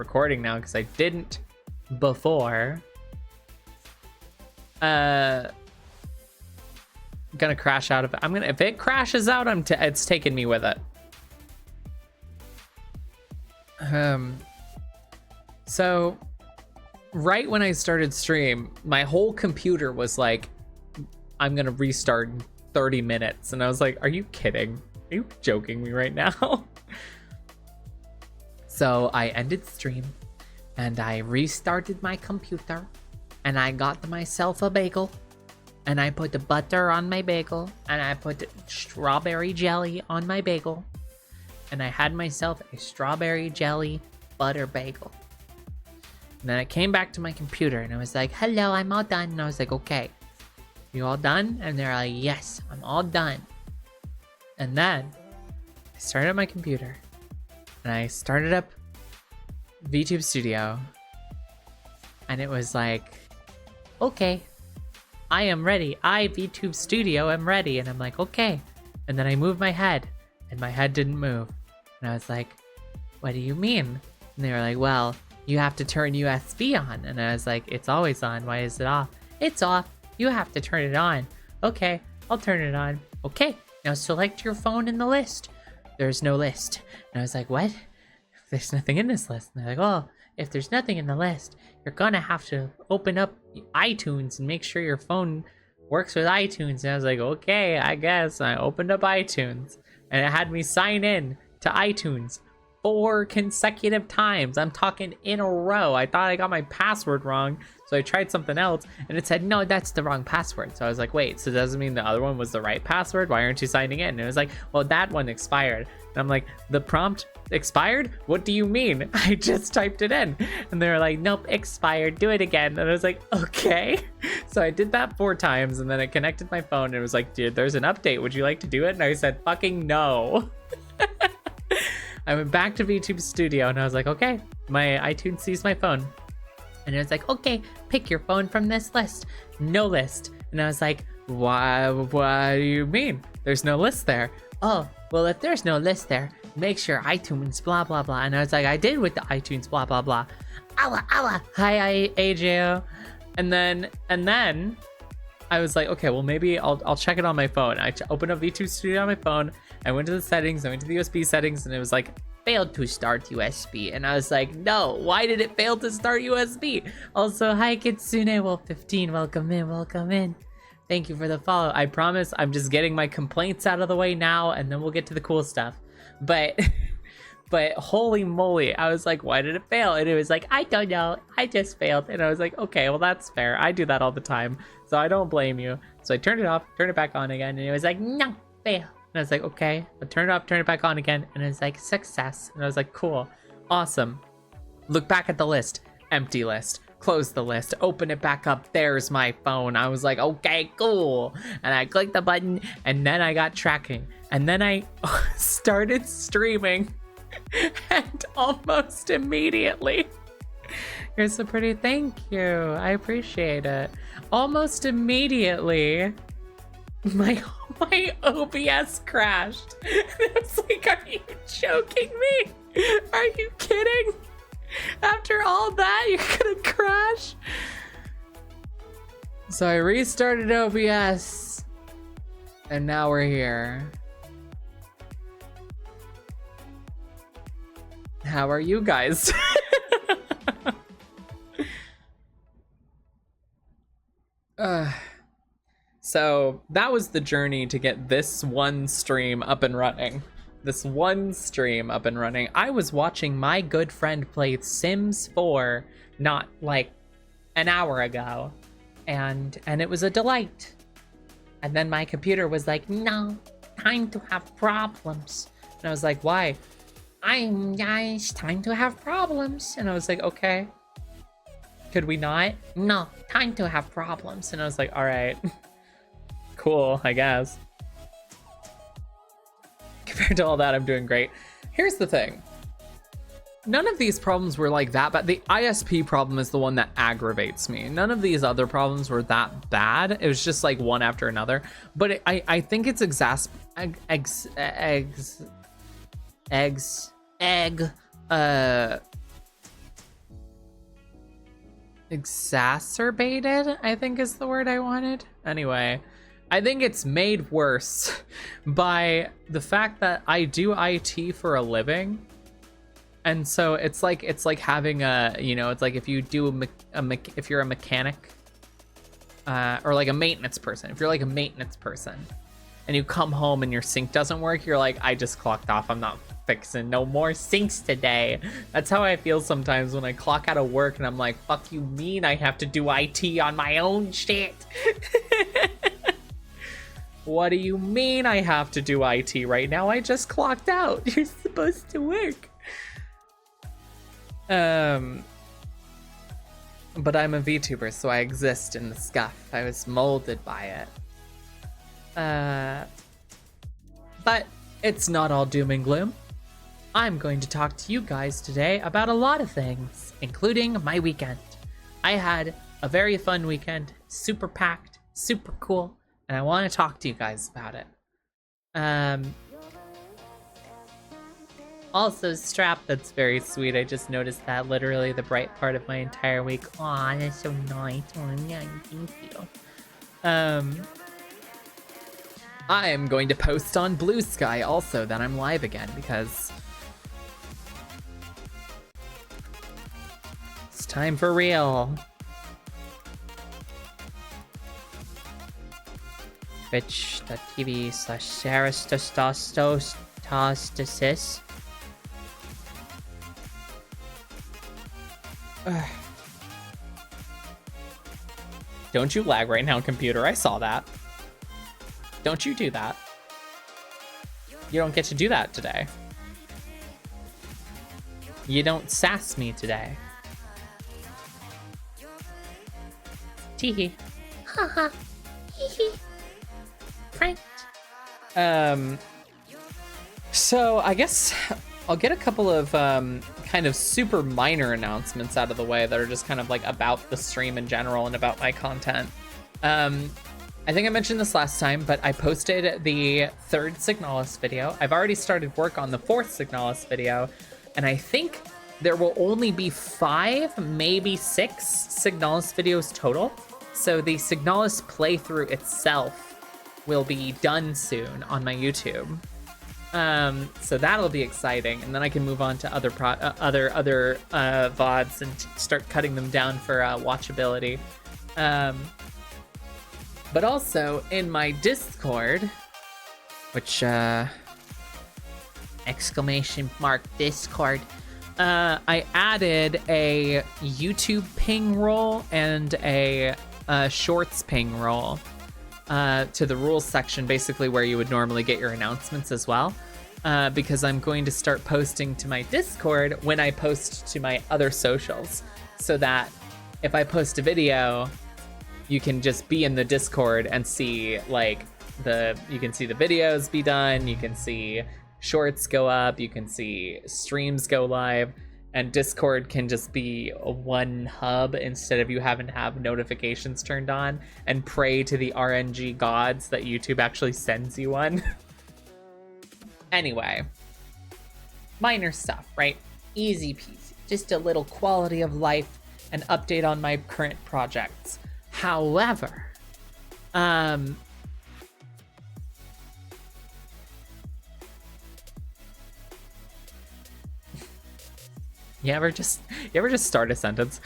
recording now because I didn't before. Gonna crash out of it. If it crashes out, it's taking me with it. So right when I started stream, my whole computer was like, I'm gonna restart in 30 minutes. And I was like, are you kidding? Are you joking me right now? So I ended stream and I restarted my computer and I got myself a bagel and I put the butter on my bagel and I put strawberry jelly on my bagel and I had myself a strawberry jelly butter bagel. And then I came back to my computer and I was like, hello, I'm all done. And I was like, okay, you all done? And they're like, yes, I'm all done. And then I started up my computer and I started up VTube Studio and it was like, okay, I am ready. VTube Studio am ready. And I'm like, okay. And then I moved my head and my head didn't move. And I was like, what do you mean? And they were like, well, you have to turn USB on. And I was like, it's always on. Why is it off? It's off. You have to turn it on. Okay, I'll turn it on. Okay, now select your phone in the list. There's no list. And I was like, what? There's nothing in this list. And they're like, oh, if there's nothing in the list, you're gonna have to open up iTunes and make sure your phone works with iTunes. And I was like, okay, I guess. And I opened up iTunes and it had me sign in to iTunes 4 consecutive times. I'm talking in a row. I thought I got my password wrong, so I tried something else and it said, no, that's the wrong password. So I was like, wait, so does it mean the other one was the right password? Why aren't you signing in? And it was like, well, that one expired. And I'm like, the prompt expired? What do you mean? I just typed it in. And they were like, nope, expired, do it again. And I was like, okay. So I did that 4 times and then I connected my phone and it was like, dude, there's an update, would you like to do it? And I said, fucking no. I went back to VTube Studio and I was like, okay, my iTunes sees my phone. And it was like, okay, pick your phone from this list. No list. And I was like, why? What do you mean? There's no list there. Oh, well, if there's no list there, make sure iTunes, blah, blah, blah. And I was like, I did with the iTunes, blah, blah, blah. Alla. Hi, AJO. And then I was like, okay, well, maybe I'll check it on my phone. I opened up VTube Studio on my phone. I went to the settings, I went to the USB settings, and it was like, failed to start USB. And I was like, no, why did it fail to start USB? Also, hi, Kitsune Wolf 15, welcome in. Thank you for the follow. I promise I'm just getting my complaints out of the way now, and then we'll get to the cool stuff. But holy moly, I was like, why did it fail? And it was like, I don't know, I just failed. And I was like, okay, well, that's fair. I do that all the time, so I don't blame you. So I turned it off, turned it back on again, and it was like, no, fail. And I was like, okay, I'll turn it off, turn it back on again. And it's like, success. And I was like, cool, awesome. Look back at the list, empty list. Close the list, open it back up. There's my phone. I was like, okay, cool. And I clicked the button and then I got tracking. And then I started streaming and almost immediately. You're so pretty, thank you. I appreciate it. Almost immediately, my OBS crashed. And I was like, are you joking me? Are you kidding? After all that, you're gonna crash? So I restarted OBS and now we're here. How are you guys? So that was the journey to get this one stream up and running. I was watching my good friend play Sims 4 not like an hour ago, and it was a delight. And then my computer was like, no, time to have problems. And I was like, why? It's time to have problems. And I was like, okay. Could we not? No, time to have problems. And I was like, all right. Cool, I guess. Compared to all that, I'm doing great. Here's the thing. None of these problems were like that bad. The ISP problem is the one that aggravates me. None of these other problems were that bad. It was just like one after another. But I think it's exacerbated, I think is the word I wanted. Anyway, I think it's made worse by the fact that I do IT for a living. And so it's like having a, you know, it's like if you do if you're a mechanic or like a maintenance person, if you're like a maintenance person and you come home and your sink doesn't work, you're like, I just clocked off. I'm not fixing no more sinks today. That's how I feel sometimes when I clock out of work and I'm like, fuck you mean I have to do IT on my own shit? What do you mean I have to do IT right now? I just clocked out. You're supposed to work. But I'm a VTuber, so I exist in the scuff. I was molded by it. But it's not all doom and gloom. I'm going to talk to you guys today about a lot of things, including my weekend. I had a very fun weekend, super packed, super cool, and I want to talk to you guys about it. Also, Strap, that's very sweet. I just noticed that literally the bright part of my entire week. Aw, that's so nice. Oh, yeah, thank you. I am going to post on Blue Sky also that I'm live again because it's time for real. Twitch.tv/Sarastostostos. Don't you lag right now, computer. I saw that. Don't you do that. You don't get to do that today. You don't sass me today. Teehee. Haha. Heehee. Pranked. So I guess I'll get a couple of kind of super minor announcements out of the way that are just kind of like about the stream in general and about my content. I think I mentioned this last time, but I posted the 3rd Signalis video. I've already started work on the 4th Signalis video, and I think there will only be 5, maybe 6 Signalis videos total. So the Signalis playthrough itself will be done soon on my YouTube. So that'll be exciting, and then I can move on to other VODs and start cutting them down for watchability. But also in my Discord, which exclamation mark Discord, I added a YouTube ping roll and a Shorts ping roll to the rules section, basically where you would normally get your announcements as well, because I'm going to start posting to my Discord when I post to my other socials, so that if I post a video, you can just be in the Discord and see like you can see the videos be done, you can see shorts go up, you can see streams go live, and Discord can just be one hub instead of you having to have notifications turned on and pray to the RNG gods that YouTube actually sends you one. Anyway, minor stuff, right? Easy peasy, just a little quality of life and update on my current projects. However, you ever just start a sentence?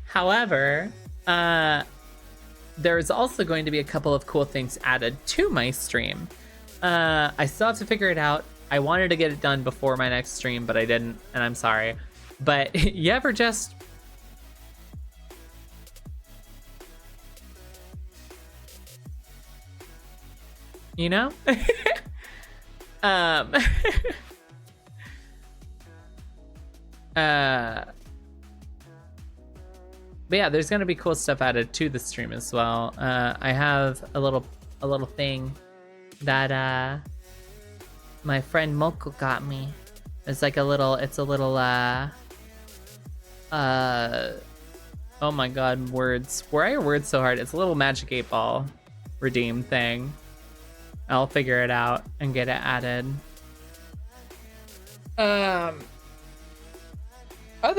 However, there's also going to be a couple of cool things added to my stream. I still have to figure it out. I wanted to get it done before my next stream, but I didn't, and I'm sorry. But you ever just... You know? But yeah, there's gonna be cool stuff added to the stream as well. I have a little thing that my friend Moko got me. It's a little oh my god, words. Why are words so hard? It's a little Magic 8 Ball redeem thing. I'll figure it out and get it added. Other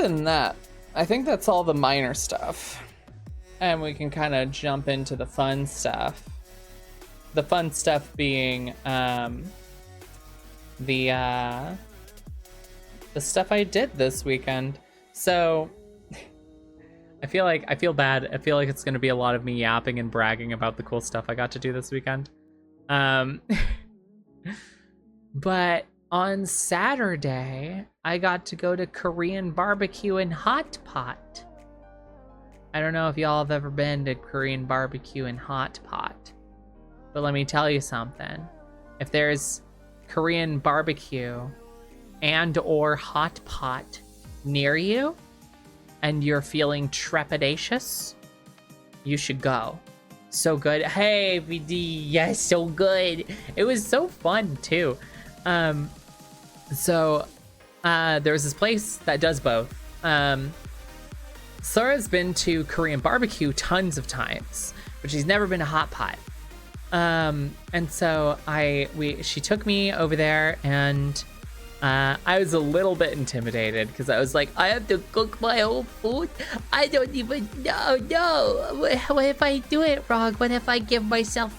than that, I think that's all the minor stuff. And we can kind of jump into the fun stuff. The fun stuff being the stuff I did this weekend. So I feel bad. I feel like it's gonna be a lot of me yapping and bragging about the cool stuff I got to do this weekend. But on Saturday, I got to go to Korean barbecue and Hotpot. I don't know if y'all have ever been to Korean barbecue and Hotpot, but let me tell you something. If there's Korean barbecue and or Hotpot near you, and you're feeling trepidatious, you should go. So good. Hey, VD, yes, so good. It was so fun too. So there was this place that does both. Sarah's been to Korean barbecue tons of times, but she's never been to Hotpot. And so she took me over there, and I was a little bit intimidated because I was like, I have to cook my own food. I don't even know. No, what if I do it wrong? What if I give myself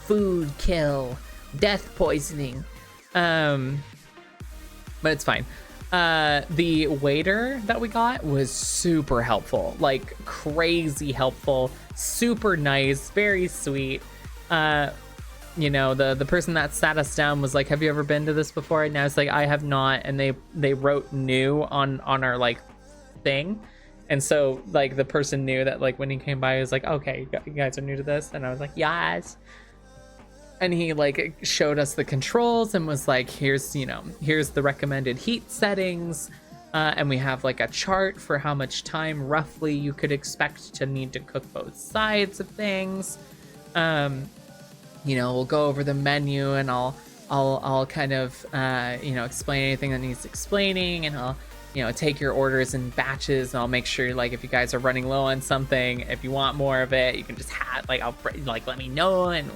food kill, death poisoning? But it's fine. The waiter that we got was super helpful, like crazy helpful, super nice, very sweet. You know, the person that sat us down was like, have you ever been to this before? And I was like, I have not. And they wrote new on our like thing. And so like the person knew that, like, when he came by, he was like, okay, you guys are new to this. And I was like, yes. And he like showed us the controls and was like, here's the recommended heat settings. And we have like a chart for how much time roughly you could expect to need to cook both sides of things. You know, we'll go over the menu, and I'll kind of explain anything that needs explaining, and I'll take your orders in batches, and I'll make sure, like, if you guys are running low on something, if you want more of it, you can just have let me know. And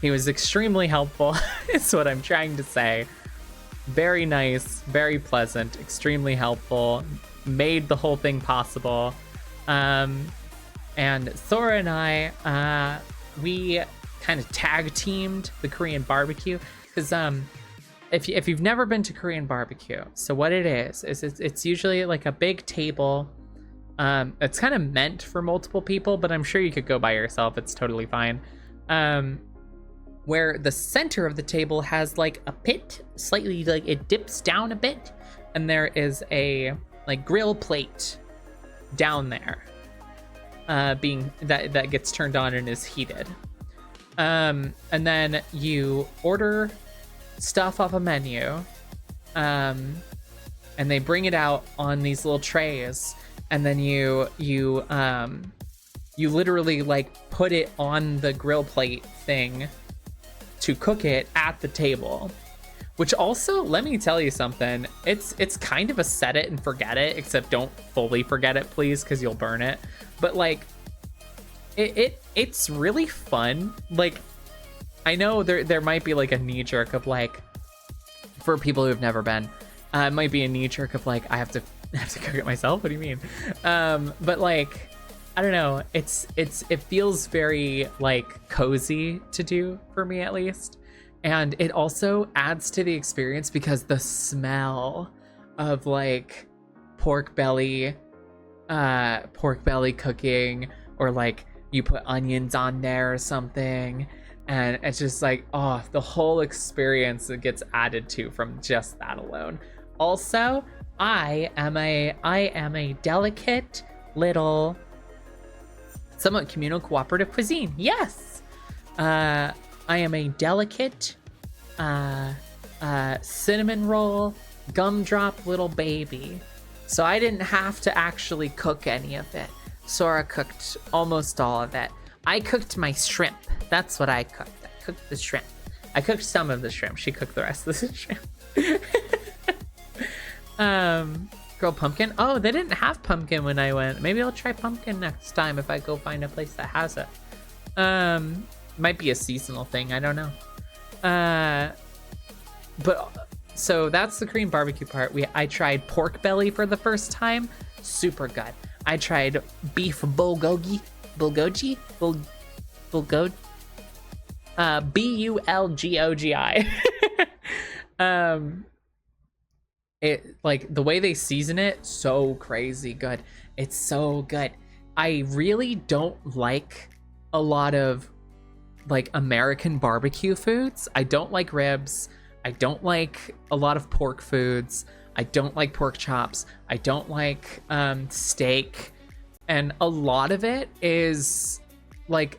he was extremely helpful. Is what I'm trying to say. Very nice, very pleasant, extremely helpful, made the whole thing possible. And Thora and I, we kind of tag teamed the Korean barbecue, because if you've never been to Korean barbecue, so what it is it's usually like a big table. It's kind of meant for multiple people, but I'm sure you could go by yourself. It's totally fine. Where the center of the table has like a pit, slightly, like, it dips down a bit, and there is a like grill plate down there, being that gets turned on and is heated. And then you order stuff off a menu, and they bring it out on these little trays, and then you literally like put it on the grill plate thing to cook it at the table. Which also, let me tell you something, it's kind of a set it and forget it, except don't fully forget it, please, because you'll burn it. But like it's really fun. Like, I know there might be like a knee jerk of like, for people who have never been, it might be a knee jerk of like, I have to cook it myself. What do you mean? But like, I don't know. It feels very like cozy to do, for me at least. And it also adds to the experience because the smell of like pork belly cooking, or like you put onions on there or something, and it's just like, oh, the whole experience that gets added to from just that alone. Also, I am a delicate little somewhat communal cooperative cuisine. Yes. I am a delicate cinnamon roll gumdrop little baby. So I didn't have to actually cook any of it. Sora cooked almost all of it. I cooked my shrimp. That's what I cooked. I cooked the shrimp. I cooked some of the shrimp. She cooked the rest of the shrimp. Grilled pumpkin. Oh, they didn't have pumpkin when I went. Maybe I'll try pumpkin next time if I go find a place that has it. Might be a seasonal thing. I don't know. But so that's the Korean barbecue part. I tried pork belly for the first time. Super good. I tried beef bulgogi. Bulgogi? Bulgogi? Bulgogi. It, like, the way they season it, so crazy good. It's so good. I really don't like a lot of like American barbecue foods. I don't like ribs. I don't like a lot of pork foods. I don't like pork chops. I don't like steak. And a lot of it is like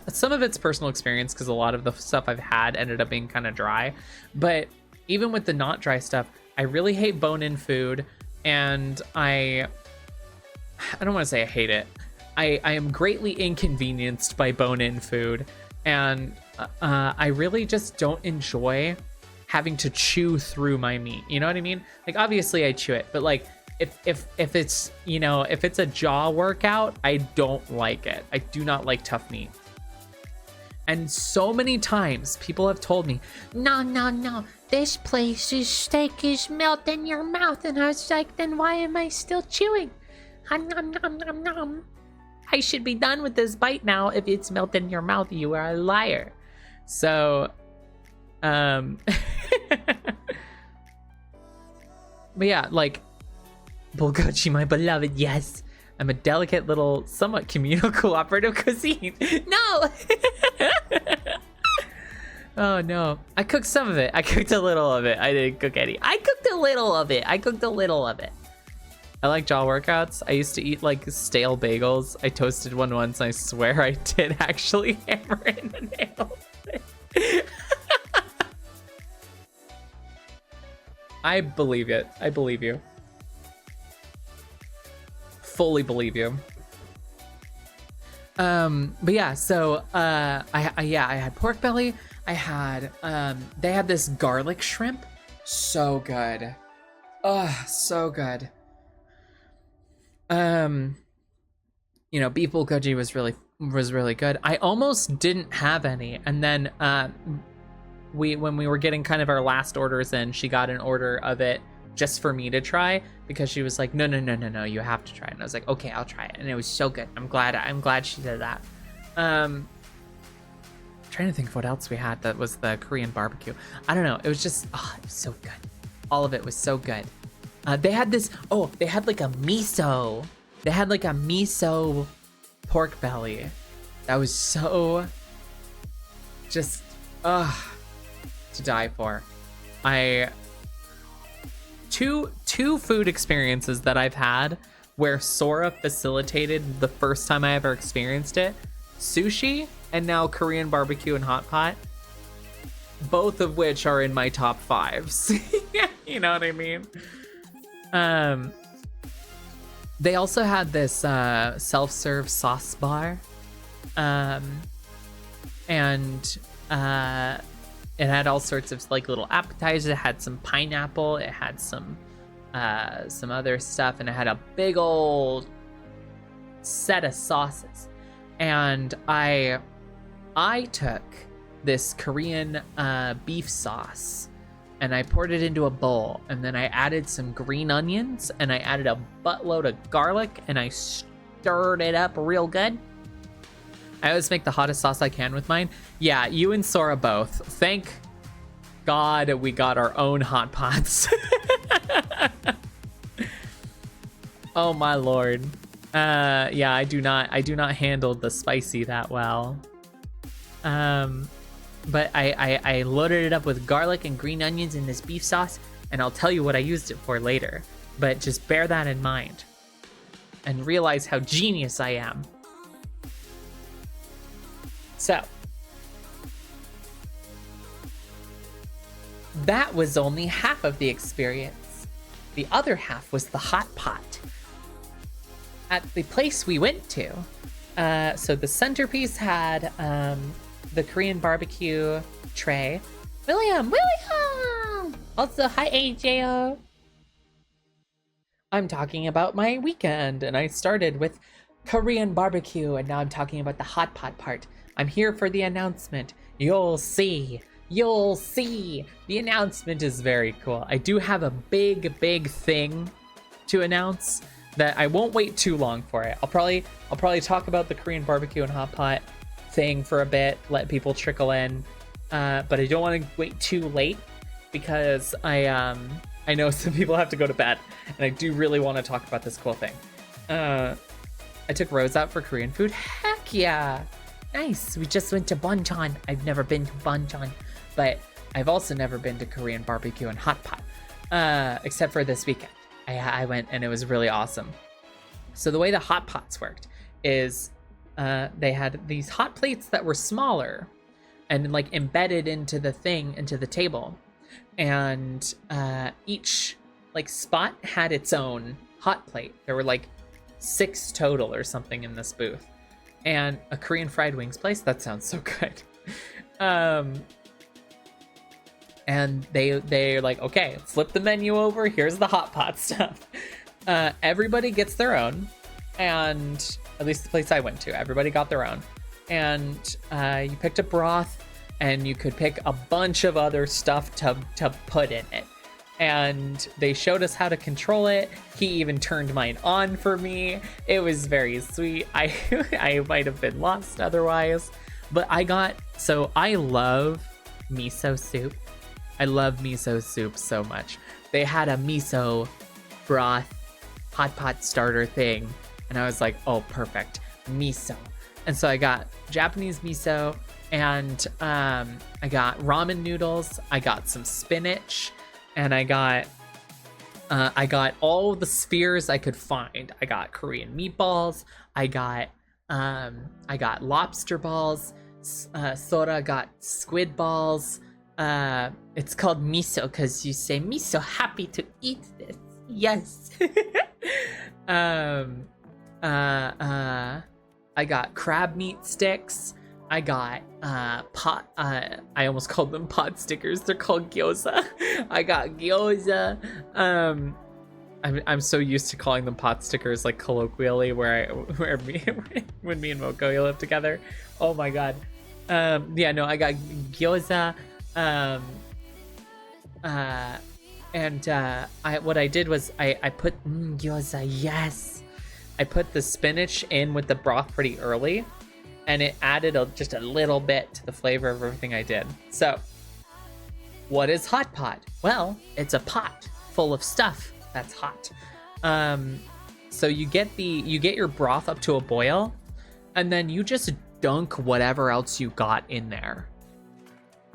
some of it's personal experience, because a lot of the stuff I've had ended up being kind of dry. But even with the not dry stuff, I really hate bone-in food, and I don't want to say I hate it. I am greatly inconvenienced by bone-in food, and I really just don't enjoy having to chew through my meat. You know what I mean? Like, obviously I chew it, but like if it's, you know, if it's a jaw workout, I don't like it. I do not like tough meat. And so many times people have told me, no, this place's steak is melt in your mouth. And I was like, then why am I still chewing? Nom, nom, nom, nom. I should be done with this bite now. If it's melted in your mouth, you are a liar. So, but yeah, like, bulgogi, my beloved, yes. I'm a delicate little, somewhat communal cooperative cuisine. No! Oh no. I cooked some of it. I cooked a little of it. I didn't cook any. I cooked a little of it. I like jaw workouts. I used to eat like stale bagels. I toasted one once, and I swear I did actually hammer in the nails. I believe it. I believe you. Fully believe you. But yeah, so I had pork belly. I had they had this garlic shrimp. So good. Oh, so good. You know, beef bulgogi was really good. I almost didn't have any, and then when we were getting kind of our last orders in, she got an order of it just for me to try, because she was like, no, you have to try it. And I was like, okay, I'll try it. And it was so good. I'm glad she did that. Trying to think of what else we had that was the Korean barbecue. I don't know. It was just, it was so good. All of it was so good. They had this, they had like a miso. They had like a miso pork belly. That was so just, to die for. Two food experiences that I've had where Sora facilitated the first time I ever experienced it. Sushi, and now Korean barbecue and Hotpot. Both of which are in my top 5s. You know what I mean? They also had this self-serve sauce bar. And it had all sorts of like little appetizers. It had some pineapple. It had some other stuff, and it had a big old set of sauces. And I took this Korean beef sauce, and I poured it into a bowl, and then I added some green onions, and I added a buttload of garlic, and I stirred it up real good. I always make the hottest sauce I can with mine. Yeah, you and Sora both. Thank God we got our own hot pots. Oh my lord. Yeah, I do not handle the spicy that well. But I loaded it up with garlic and green onions in this beef sauce, and I'll tell you what I used it for later. But just bear that in mind and realize how genius I am. So, that was only half of the experience. The other half was the hot pot. At the place we went to, so the centerpiece had the Korean barbecue tray. William! Also, hi AJO! I'm talking about my weekend, and I started with Korean barbecue, and now I'm talking about the hot pot part. I'm here for the announcement. You'll see You'll see. The announcement is very cool. I do have a big thing to announce that I won't wait too long for it. I'll probably talk about the Korean barbecue and hot pot thing for a bit, let people trickle in. But I don't want to wait too late because I know some people have to go to bed, and I do really want to talk about this cool thing. I took Rose out for Korean food. Heck yeah! Nice. We just went to Bonchon. I've never been to Bonchon, but I've also never been to Korean barbecue and hot pot, except for this weekend. I went and it was really awesome. So the way the hot pots worked is they had these hot plates that were smaller and like embedded into the table, and each like spot had its own hot plate. There were like 6 total or something in this booth, and a Korean fried wings place. That sounds so good. And they're like, okay, flip the menu over. Here's the hot pot stuff. Everybody gets their own, and at least the place I went to, everybody got their own. And you picked a broth, and you could pick a bunch of other stuff to put in it. And they showed us how to control it. He even turned mine on for me. It was very sweet. I might have been lost otherwise, but I love miso soup. I love miso soup so much. They had a miso broth hot pot starter thing, and I was like, oh, perfect, miso. And so I got Japanese miso, and I got ramen noodles. I got some spinach, and I got all the spears I could find. I got Korean meatballs. I got lobster balls. Sora got squid balls. It's called miso because you say miso happy to eat this. Yes. I got crab meat sticks. I got I almost called them pot stickers. They're called gyoza. I got gyoza. I'm so used to calling them pot stickers, like colloquially, when me and Moko live together. Oh my god. Yeah, no, I got gyoza. What I did was I put gyoza, yes. I put the spinach in with the broth pretty early, and it added just a little bit to the flavor of everything I did. So, what is hot pot? Well, it's a pot full of stuff that's hot. So you get your broth up to a boil, and then you just dunk whatever else you got in there.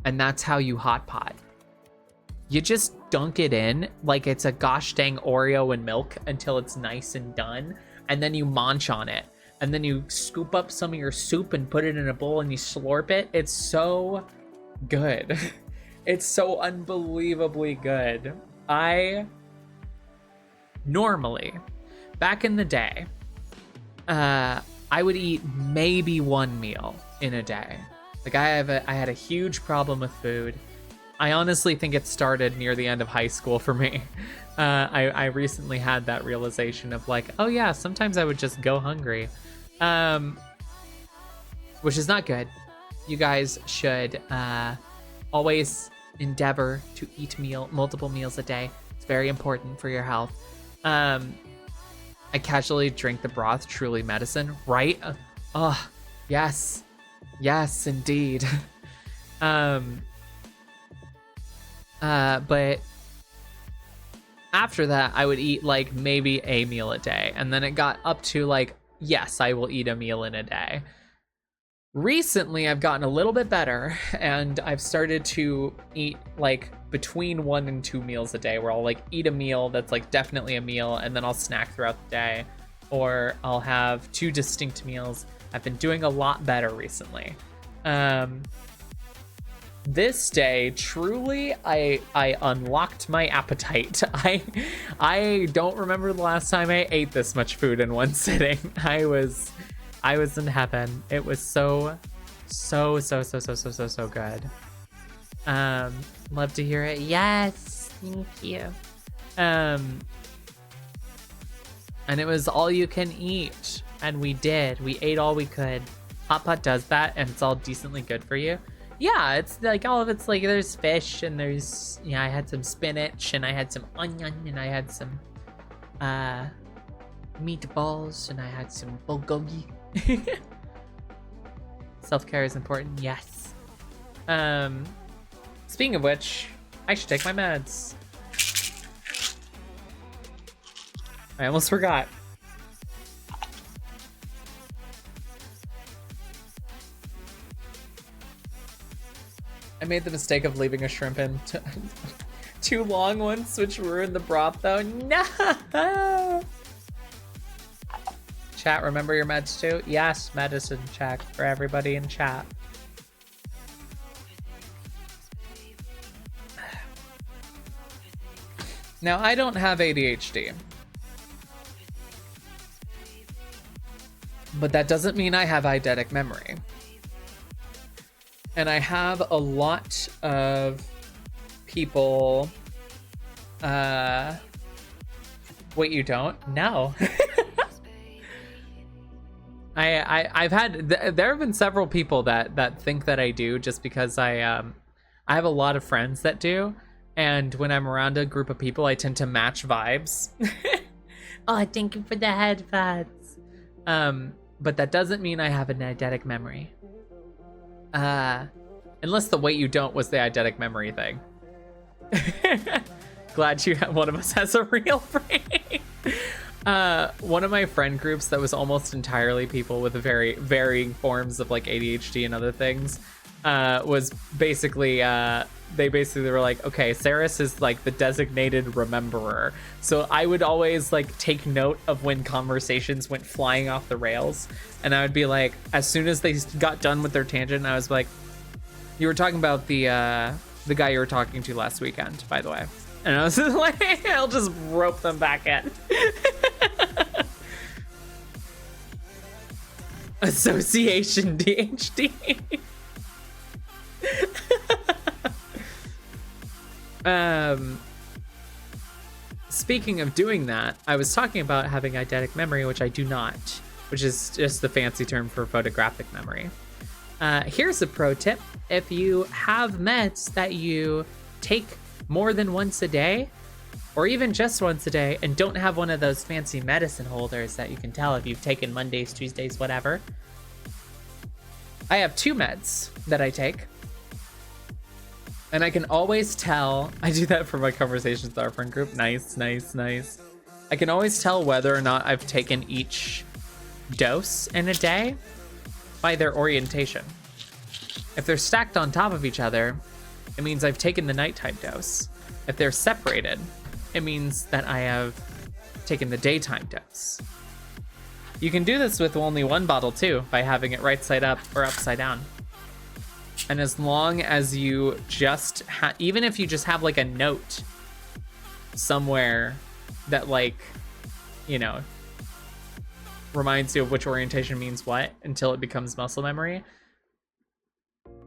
And that's how you hot pot. You just dunk it in like it's a gosh dang Oreo and milk until it's nice and done. And then you munch on it. And then you scoop up some of your soup and put it in a bowl and you slurp it. It's so good. It's so unbelievably good. I normally, back in the day, I would eat maybe one meal in a day. Like I had a huge problem with food. I honestly think it started near the end of high school for me. I recently had that realization of like, oh yeah, sometimes I would just go hungry, which is not good. You guys should always endeavor to eat multiple meals a day. It's very important for your health. I casually drink the broth, truly medicine, right? Oh, yes. Yes, indeed. But after that, I would eat like maybe a meal a day. And then it got up to like, yes, I will eat a meal in a day. Recently, I've gotten a little bit better, and I've started to eat like between 1 and 2 meals a day, where I'll like eat a meal that's like definitely a meal, and then I'll snack throughout the day, or I'll have 2 distinct meals. I've been doing a lot better recently. This day, truly, I unlocked my appetite. I don't remember the last time I ate this much food in one sitting. I was in heaven. It was so good. Love to hear it. Yes, thank you. And it was all you can eat, and we ate all we could. Hotpot does that, and it's all decently good for you. Yeah, it's like all of it's like there's fish and there's I had some spinach and I had some onion and I had some meatballs and I had some bulgogi. Self-care is important, yes. Speaking of which, I should take my meds. I almost forgot. I made the mistake of leaving a shrimp in too long once, which ruined the broth though. No! Chat, remember your meds too? Yes, medicine check for everybody in chat. Now, I don't have ADHD. But that doesn't mean I have eidetic memory. And I have a lot of people... Wait, you don't? No. I've had... There have been several people that think that I do just because I have a lot of friends that do. And when I'm around a group of people, I tend to match vibes. Oh, thank you for the headphones. But that doesn't mean I have an eidetic memory. Unless the wait you don't was the eidetic memory thing. Glad one of us has a real brain. One of my friend groups that was almost entirely people with very varying forms of like ADHD and other things was basically they basically were like, okay, Saris is like the designated rememberer. So I would always like take note of when conversations went flying off the rails. And I would be like, as soon as they got done with their tangent, I was like, you were talking about the guy you were talking to last weekend, by the way. And I was just like, I'll just rope them back in. Association DHD. Speaking of doing that, I was talking about having eidetic memory, which I do not, which is just the fancy term for photographic memory. Here's a pro tip. If you have meds that you take more than once a day, or even just once a day, and don't have one of those fancy medicine holders that you can tell if you've taken Mondays, Tuesdays, whatever, I have 2 meds that I take. And I can always tell, I do that for my conversations with our friend group. Nice, nice, nice. I can always tell whether or not I've taken each dose in a day by their orientation. If they're stacked on top of each other, it means I've taken the nighttime dose. If they're separated, it means that I have taken the daytime dose. You can do this with only one bottle too, by having it right side up or upside down. And as long as you just even if you just have like a note somewhere that like, you know, reminds you of which orientation means what until it becomes muscle memory,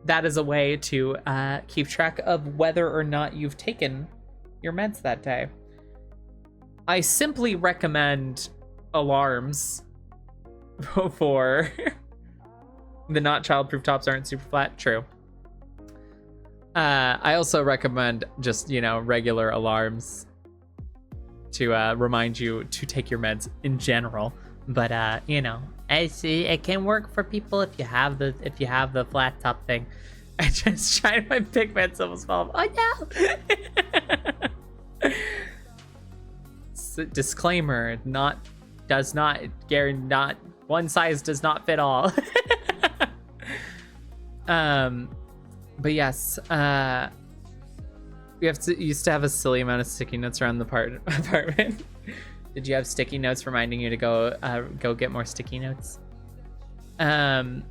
that is a way to keep track of whether or not you've taken your meds that day. I simply recommend alarms for the not childproof tops aren't super flat. True. I also recommend just, you know, regular alarms to remind you to take your meds in general. But you know, I see it can work for people if you have the flat top thing. I just tried my big meds almost fall. Oh no! Disclaimer: does not one size does not fit all. But yes, we used to have a silly amount of sticky notes around the apartment. Did you have sticky notes reminding you to go get more sticky notes? But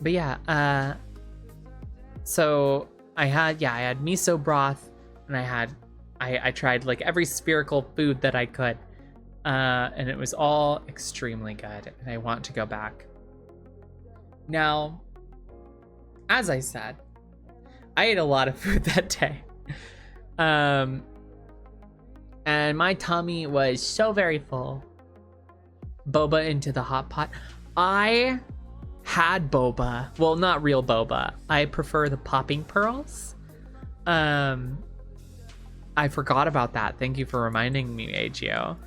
yeah, so I had miso broth, and I tried like every spherical food that I could, and it was all extremely good, and I want to go back. Now, as I said, I ate a lot of food that day. And my tummy was so very full. Boba into the hot pot. I had boba. Well, not real boba. I prefer the popping pearls. I forgot about that. Thank you for reminding me, Agio.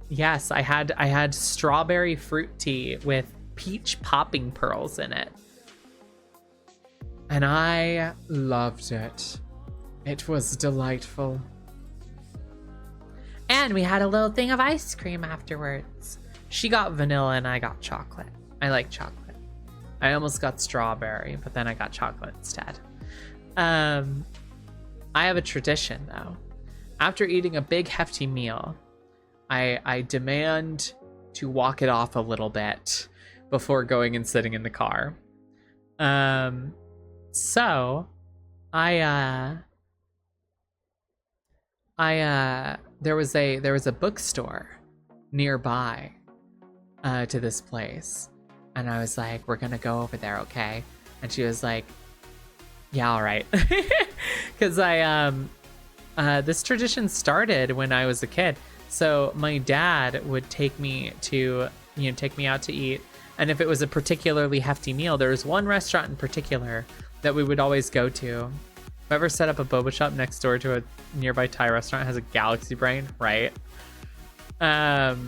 Yes, I had strawberry fruit tea with peach popping pearls in it. And I loved it. It was delightful. And we had a little thing of ice cream afterwards. She got vanilla and I got chocolate. I like chocolate. I almost got strawberry, but then I got chocolate instead. I have a tradition though. After eating a big hefty meal, I demand to walk it off a little bit before going and sitting in the car. So there was a bookstore nearby to this place, and I was like, we're gonna go over there, okay? And she was like, yeah, all right. Because this tradition started when I was a kid. So my dad would take me out to eat, and if it was a particularly hefty meal, there was one restaurant in particular that we would always go to. Whoever set up a boba shop next door to a nearby Thai restaurant has a galaxy brain, right? This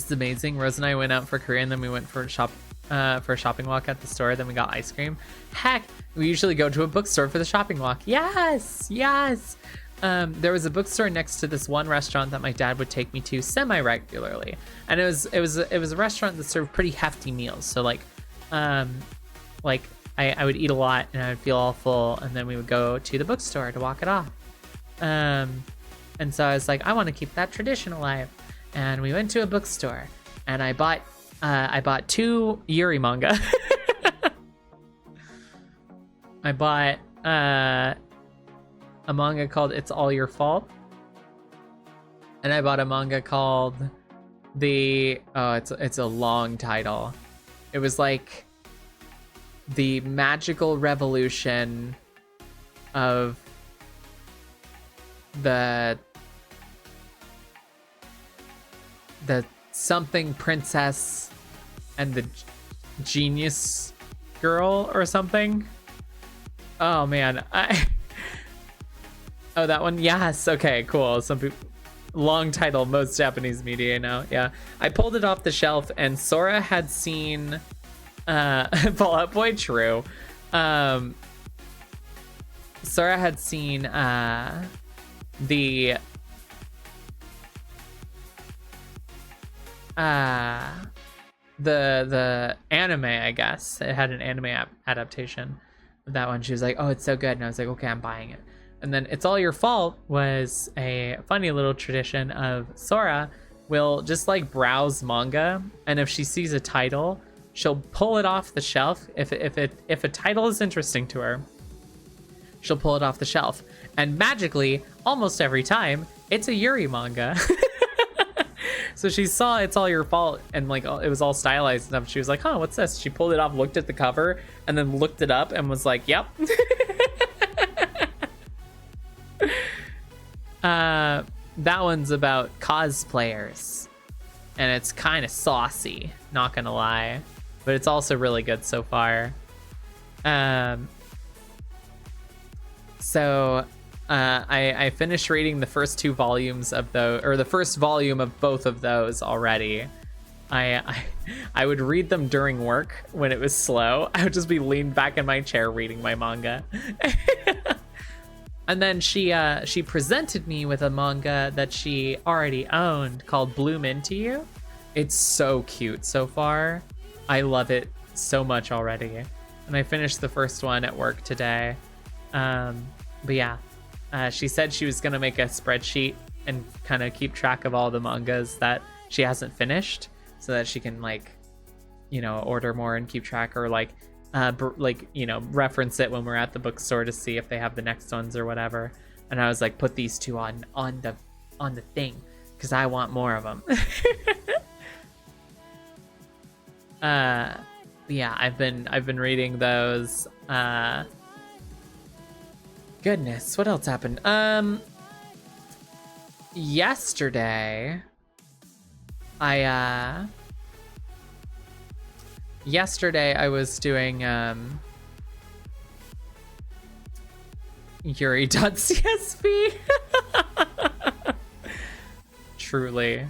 is amazing. Rose and I went out for Korea, and then we went for a shopping walk at the store. Then we got ice cream. Heck, we usually go to a bookstore for the shopping walk. Yes. There was a bookstore next to this one restaurant that my dad would take me to semi-regularly, and it was a restaurant that served pretty hefty meals. So I would eat a lot and I would feel all full, and then we would go to the bookstore to walk it off. And so I was like, I want to keep that tradition alive. And we went to a bookstore, and I bought 2 Yuri manga. I bought a manga called It's All Your Fault, and I bought a manga called it's a long title. It was like the magical revolution of the something princess and the genius girl or something. Oh man, oh, that one. Yes. Okay, cool. Some people, long title, most Japanese media now. Yeah, I pulled it off the shelf, and Sora had seen Fall Out Boy. True. Sora had seen the anime, I guess. It had an anime adaptation of that one. She was like, oh, it's so good. And I was like, okay, I'm buying it. And then It's All Your Fault was a funny little tradition of Sora will just like browse manga, and if she sees a title, she'll pull it off the shelf. If a title is interesting to her, she'll pull it off the shelf. And magically, almost every time, it's a Yuri manga. So she saw It's All Your Fault, and like it was all stylized and stuff. She was like, huh, what's this? She pulled it off, looked at the cover, and then looked it up and was like, yep. That one's about cosplayers, and it's kind of saucy, not gonna lie, but it's also really good so far. I finished reading the first 2 volumes of the first volume of both of those already. I would read them during work when it was slow. I would just be leaned back in my chair reading my manga. And then she presented me with a manga that she already owned called Bloom Into You. It's so cute so far. I love it so much already. And I finished the first one at work today. But yeah, she said she was gonna make a spreadsheet and kind of keep track of all the mangas that she hasn't finished, so that she can order more and keep track, or reference it when we're at the bookstore to see if they have the next ones or whatever. And I was like, put these 2 on the thing, because I want more of them. Yeah, I've been reading those. Goodness, what else happened? Yesterday, I yesterday I was doing Yuri.csv. Truly.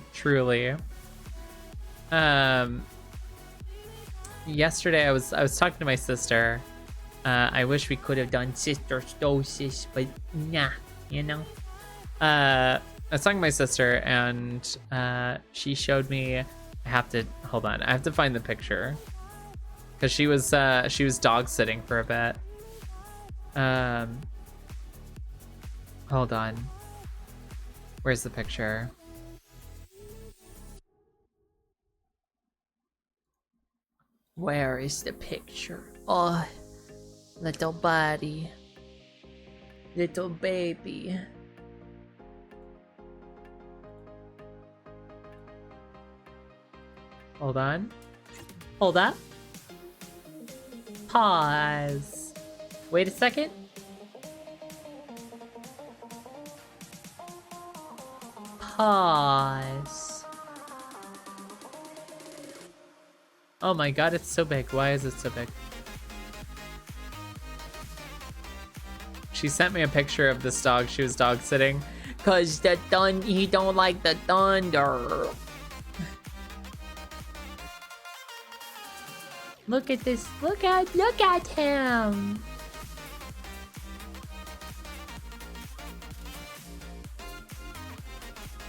Yesterday I was talking to my sister. I wish we could have done sister stosis, but nah, you know. I was talking to my sister, and she showed me. I have to hold on. I have to find the picture because she was dog sitting for a bit. Hold on. Where's the picture? Where is the picture? Oh, little buddy. Little baby. Hold on. Hold up. Pause. Wait a second. Pause. Oh my god, it's so big. Why is it so big? She sent me a picture of this dog. She was dog sitting. Cause he don't like the thunder. Look at this. Look at him.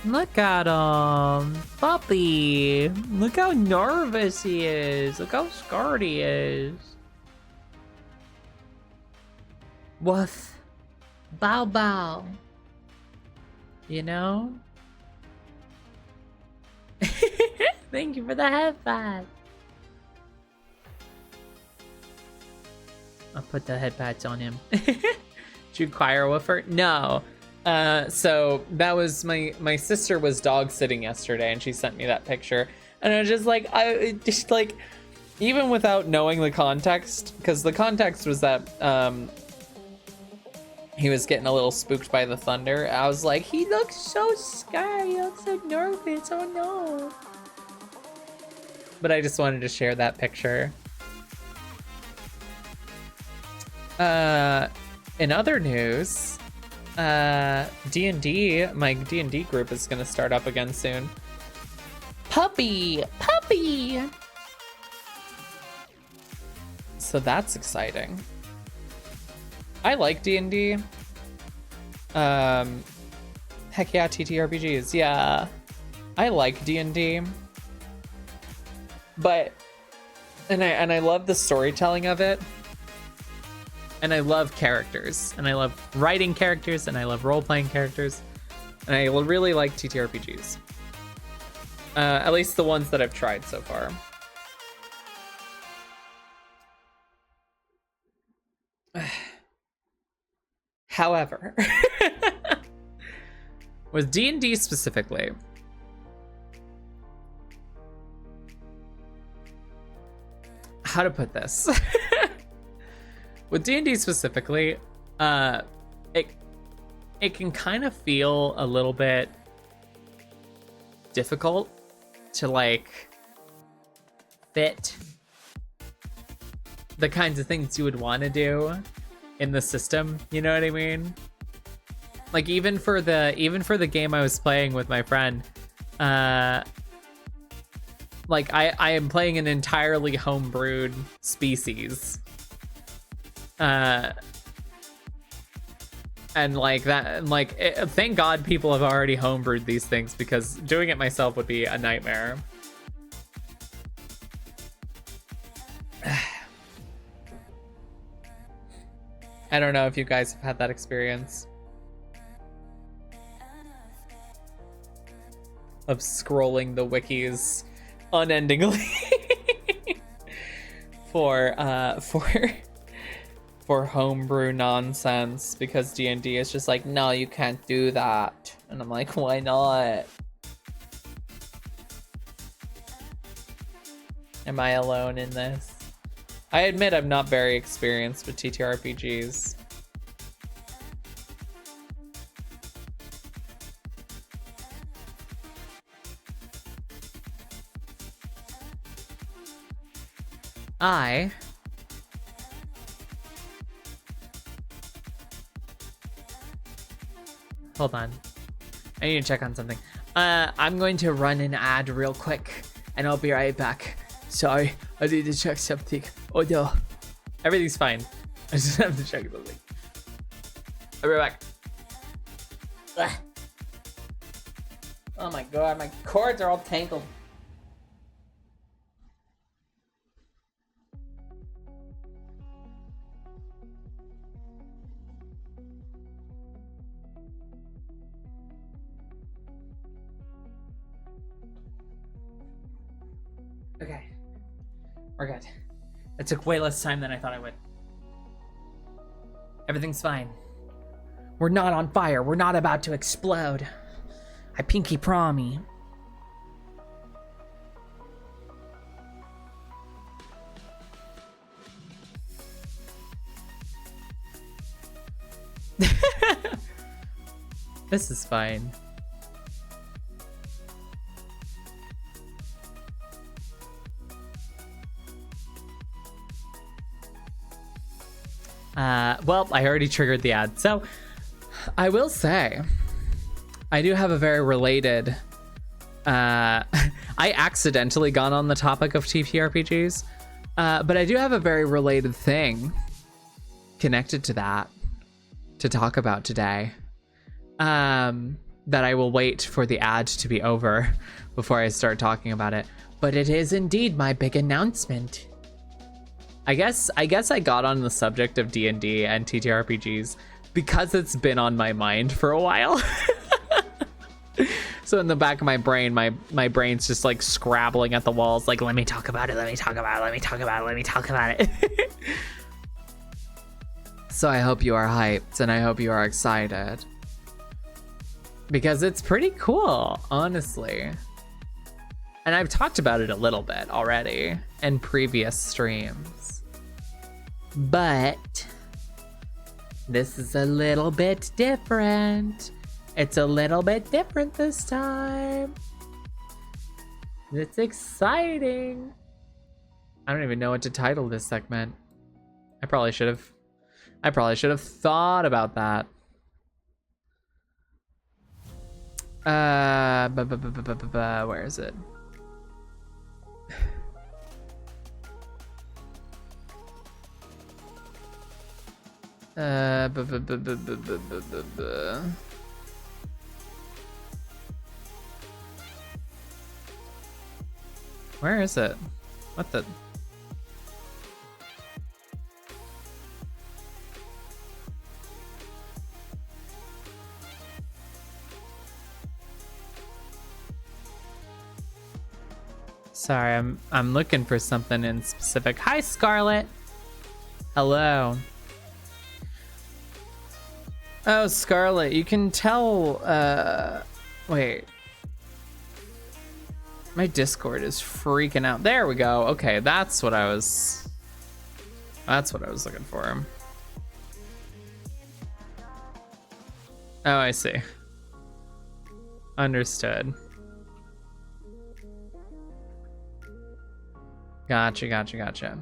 Look at him. Puppy. Look how nervous he is. Look how scared he is. Woof. Bow bow. You know? Thank you for the headpad. I'll put the headpads on him. Did you acquire a woofer? No. So that was my sister was dog sitting yesterday, and she sent me that picture, and I was just like, even without knowing the context, because the context was that he was getting a little spooked by the thunder. I was like, he looks so scared. He looks so nervous. Oh no. But I just wanted to share that picture. In other news, D&D, my D&D group is gonna start up again soon. Puppy! So that's exciting. I like D&D. Heck yeah, TTRPGs. Yeah, I like D&D. But and I love the storytelling of it. And I love characters, and I love writing characters, and I love role-playing characters, and I really like TTRPGs. At least the ones that I've tried so far. However, with D&D specifically, how to put this? With D&D specifically, it can kind of feel a little bit difficult to like fit the kinds of things you would want to do in the system, you know what I mean? Like even for the game I was playing with my friend, like I am playing an entirely homebrewed species. And like that, like thank God people have already homebrewed these things, because doing it myself would be a nightmare. I don't know if you guys have had that experience of scrolling the wikis unendingly for homebrew nonsense, because D&D is just like, no, you can't do that. And I'm like, why not? Am I alone in this? I admit I'm not very experienced with TTRPGs. I hold on. I need to check on something. I'm going to run an ad real quick, and I'll be right back. Sorry, I need to check something. Oh no, everything's fine. I just have to check something. I'll be right back. Ugh. Oh my god, my cords are all tangled. Okay, we're good. It took way less time than I thought it would. Everything's fine. We're not on fire. We're not about to explode. I pinky promise. This is fine. Well, I already triggered the ad. So, I will say, I do have a very related... I accidentally got on the topic of TTRPGs, but I do have a very related thing connected to that to talk about today. That I will wait for the ad to be over before I start talking about it. But it is indeed my big announcement. I guess I got on the subject of D&D and TTRPGs because it's been on my mind for a while. So in the back of my brain, my brain's just like scrabbling at the walls, like, let me talk about it, let me talk about it, let me talk about it, let me talk about it. So I hope you are hyped and I hope you are excited. Because it's pretty cool, honestly. And I've talked about it a little bit already in previous streams. But this is a little bit different. It's a little bit different this time. It's exciting. I don't even know what to title this segment. I probably should have thought about that. Where is it? Where is it? What the? Sorry, I'm looking for something in specific. Hi, Scarlett. Hello. Oh, Scarlett, you can tell, wait. My Discord is freaking out. There we go. Okay, that's what I was looking for. Oh, I see. Understood. Gotcha.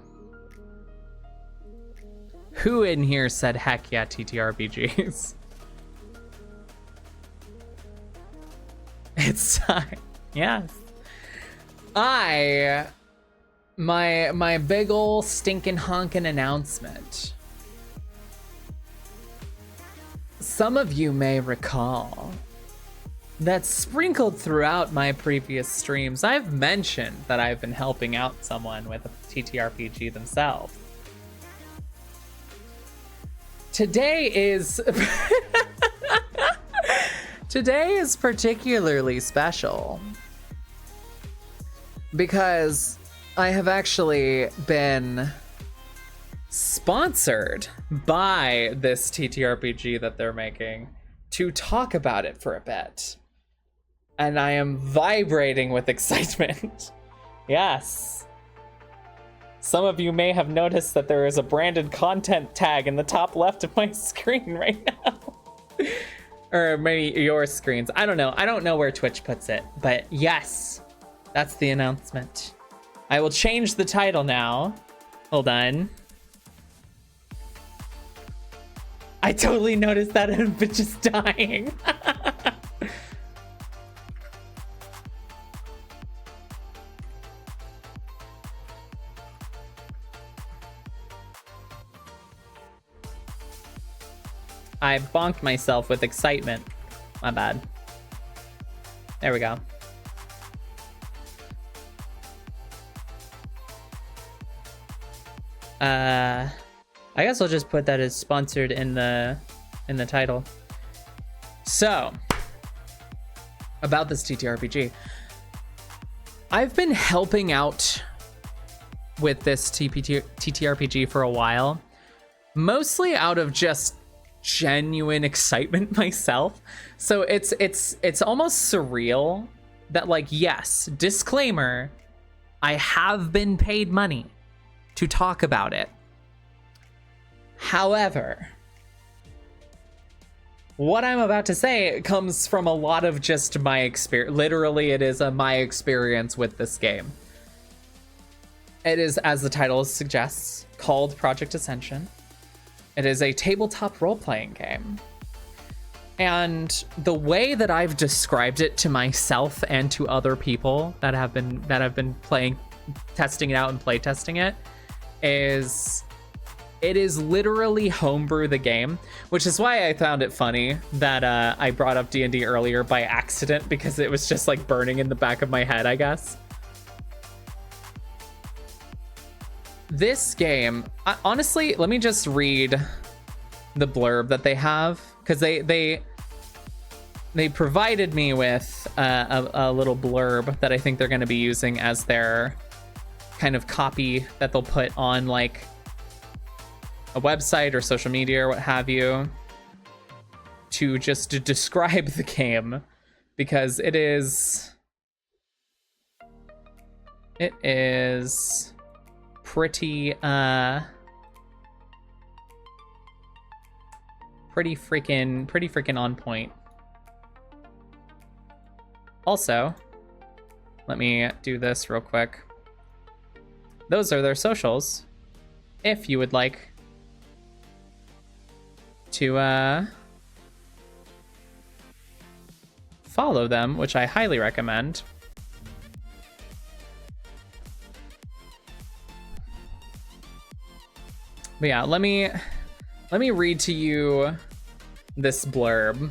Who in here said heck yeah TTRPGs? It's time. Yes. My big ol' stinking honkin' announcement. Some of you may recall that sprinkled throughout my previous streams, I've mentioned that I've been helping out someone with a TTRPG themselves. Today is particularly special because I have actually been sponsored by this TTRPG that they're making to talk about it for a bit. And I am vibrating with excitement. Yes. Some of you may have noticed that there is a branded content tag in the top left of my screen right now. Or maybe your screens. I don't know. I don't know where Twitch puts it. But yes, that's the announcement. I will change the title now Hold on. I totally noticed that and been just dying. I bonked myself with excitement. My bad. There we go. I guess I'll just put that as sponsored in the title. So, about this TTRPG. I've been helping out with this TTRPG for a while, mostly out of just genuine excitement myself. So it's almost surreal that, like, yes, disclaimer, I have been paid money to talk about it. However, what I'm about to say comes from a lot of just my experience. Literally, it is my experience with this game. It is, as the title suggests, called Project Ascension. It is a tabletop role-playing game. And the way that I've described it to myself and to other people that have been playing, testing it out and play testing it, is it is literally homebrew the game, which is why I found it funny that I brought up D&D earlier by accident, because it was just like burning in the back of my head, I guess. This game, honestly, let me just read the blurb that they have, because they provided me with a little blurb that I think they're going to be using as their kind of copy that they'll put on like a website or social media or what have you, to describe the game, because it is pretty freaking on point. Also, let me do this real quick. Those are their socials, if you would like to follow them, which I highly recommend. But yeah, let me read to you this blurb,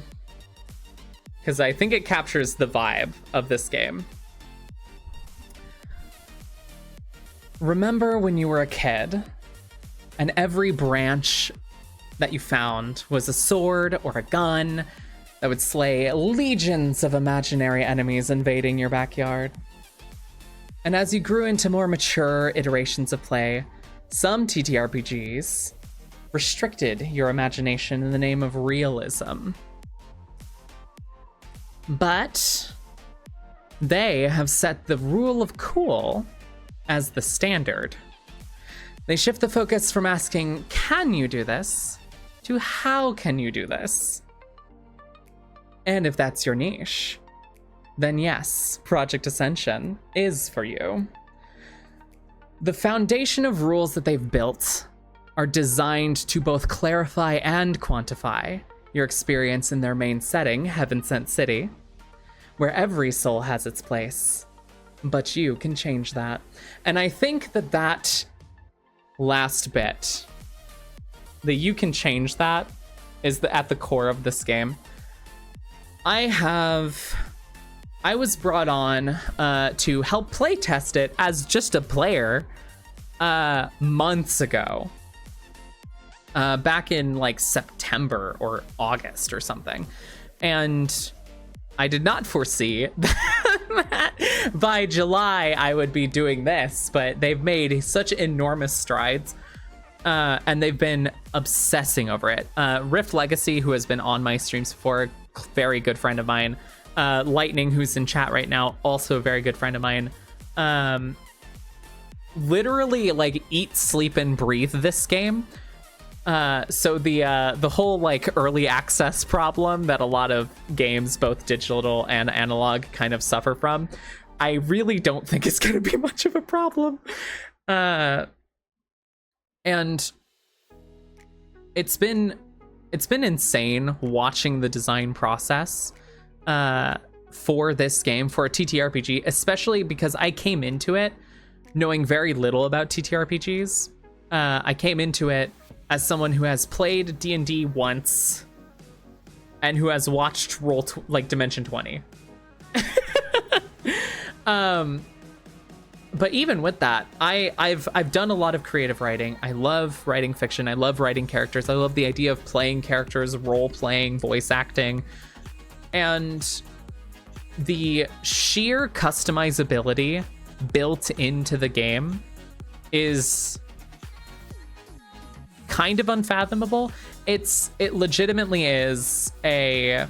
because I think it captures the vibe of this game. Remember when you were a kid and every branch that you found was a sword or a gun that would slay legions of imaginary enemies invading your backyard? And as you grew into more mature iterations of play, some TTRPGs restricted your imagination in the name of realism. But they have set the rule of cool as the standard. They shift the focus from asking, can you do this, to how can you do this? And if that's your niche, then yes, Project Ascension is for you. The foundation of rules that they've built are designed to both clarify and quantify your experience in their main setting, Heaven Sent City, where every soul has its place, but you can change that. And I think that last bit, that you can change that, is at the core of this game. I was brought on to help play test it as just a player months ago, back in like September or August or something, and I did not foresee that by July I would be doing this, but they've made such enormous strides, and they've been obsessing over it. Rift Legacy, who has been on my streams before, very good friend of mine. Lightning, who's in chat right now, also a very good friend of mine. Literally like eat, sleep, and breathe this game. So the whole like early access problem that a lot of games, both digital and analog, kind of suffer from, I really don't think it's going to be much of a problem. And it's been insane watching the design process for this game, for a TTRPG, especially because I came into it knowing very little about TTRPGs. I came into it as someone who has played D&D once and who has watched Dimension 20. But even with that, I've done a lot of creative writing. I love writing fiction. I love writing characters. I love the idea of playing characters, role playing, voice acting, and the sheer customizability built into the game is kind of unfathomable. It legitimately is it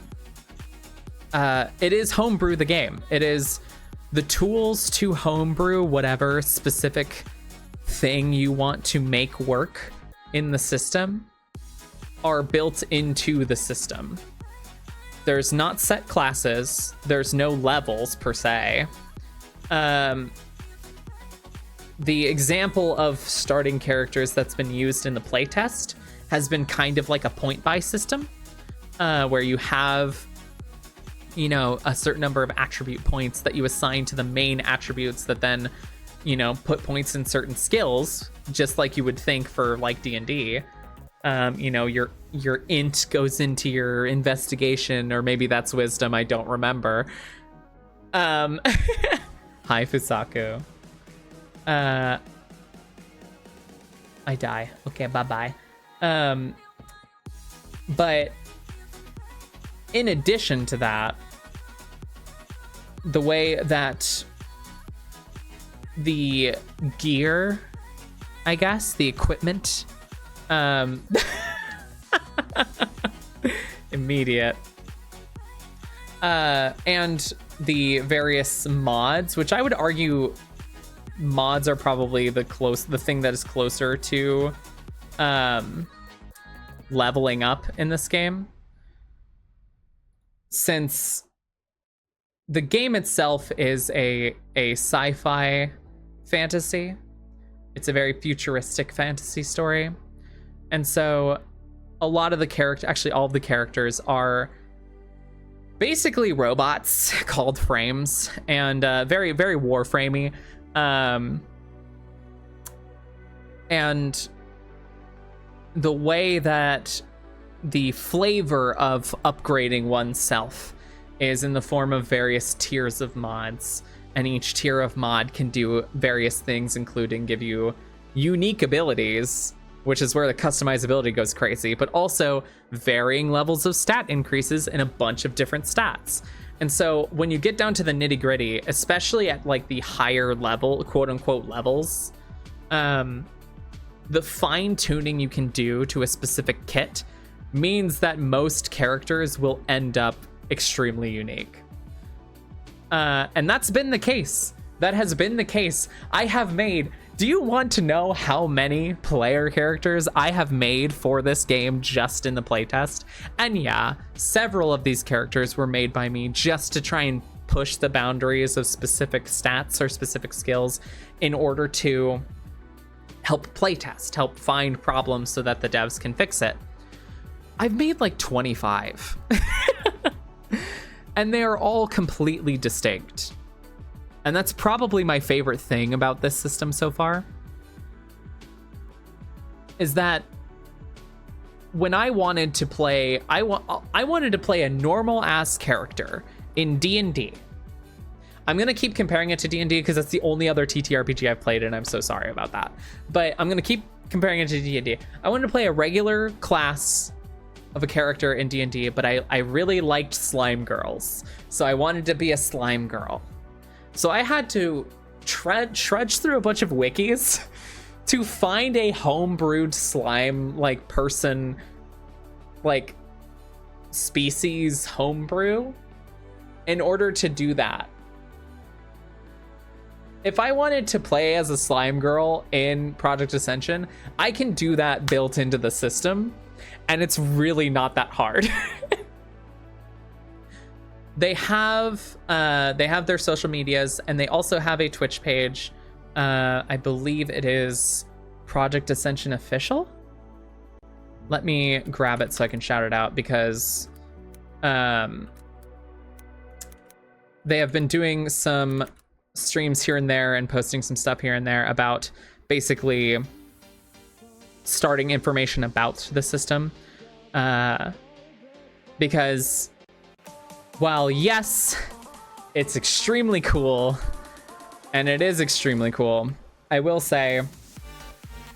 is homebrew the game. It is the tools to homebrew whatever specific thing you want to make work in the system are built into the system. There's not set classes. There's no levels per se. The example of starting characters that's been used in the playtest has been kind of like a point buy system, where you have, you know, a certain number of attribute points that you assign to the main attributes that then, you know, put points in certain skills, just like you would think for like D&D. You know, your int goes into your investigation, or maybe that's wisdom, I don't remember. Hi Fusaku. I die. Okay, bye-bye. But in addition to that, the way that the gear, I guess, the equipment, immediate, and the various mods, which I would argue mods are probably the thing that is closer to leveling up in this game, since the game itself is a sci-fi fantasy. It's a very futuristic fantasy story, and so a lot of the actually all of the characters are basically robots called frames, and very, very warframey. And the way that the flavor of upgrading oneself is in the form of various tiers of mods, and each tier of mod can do various things, including give you unique abilities, which is where the customizability goes crazy, but also varying levels of stat increases in a bunch of different stats. And so when you get down to the nitty gritty, especially at like the higher level, quote unquote levels, the fine tuning you can do to a specific kit means that most characters will end up extremely unique. And that's been the case. That has been the case. I have made, do you want to know how many player characters I have made for this game just in the playtest? And yeah, several of these characters were made by me just to try and push the boundaries of specific stats or specific skills in order to help playtest, help find problems so that the devs can fix it. I've made like 25. And they are all completely distinct. And that's probably my favorite thing about this system so far, is that when I wanted to play, I wanted to play a normal ass character in D&D. I'm gonna keep comparing it to D&D because that's the only other TTRPG I've played, and I'm so sorry about that. But I'm gonna keep comparing it to D&D. I wanted to play a regular class of a character in D&D, but I really liked slime girls, so I wanted to be a slime girl. So I had to trudge through a bunch of wikis to find a homebrewed slime like person, like species homebrew in order to do that. If I wanted to play as a slime girl in Project Ascension, I can do that built into the system, and it's really not that hard. They have their social medias, and they also have a Twitch page. I believe it is Project Ascension official? Let me grab it so I can shout it out, because they have been doing some streams here and there and posting some stuff here and there about basically starting information about the system. Because while yes, it's extremely cool, and it is extremely cool, I will say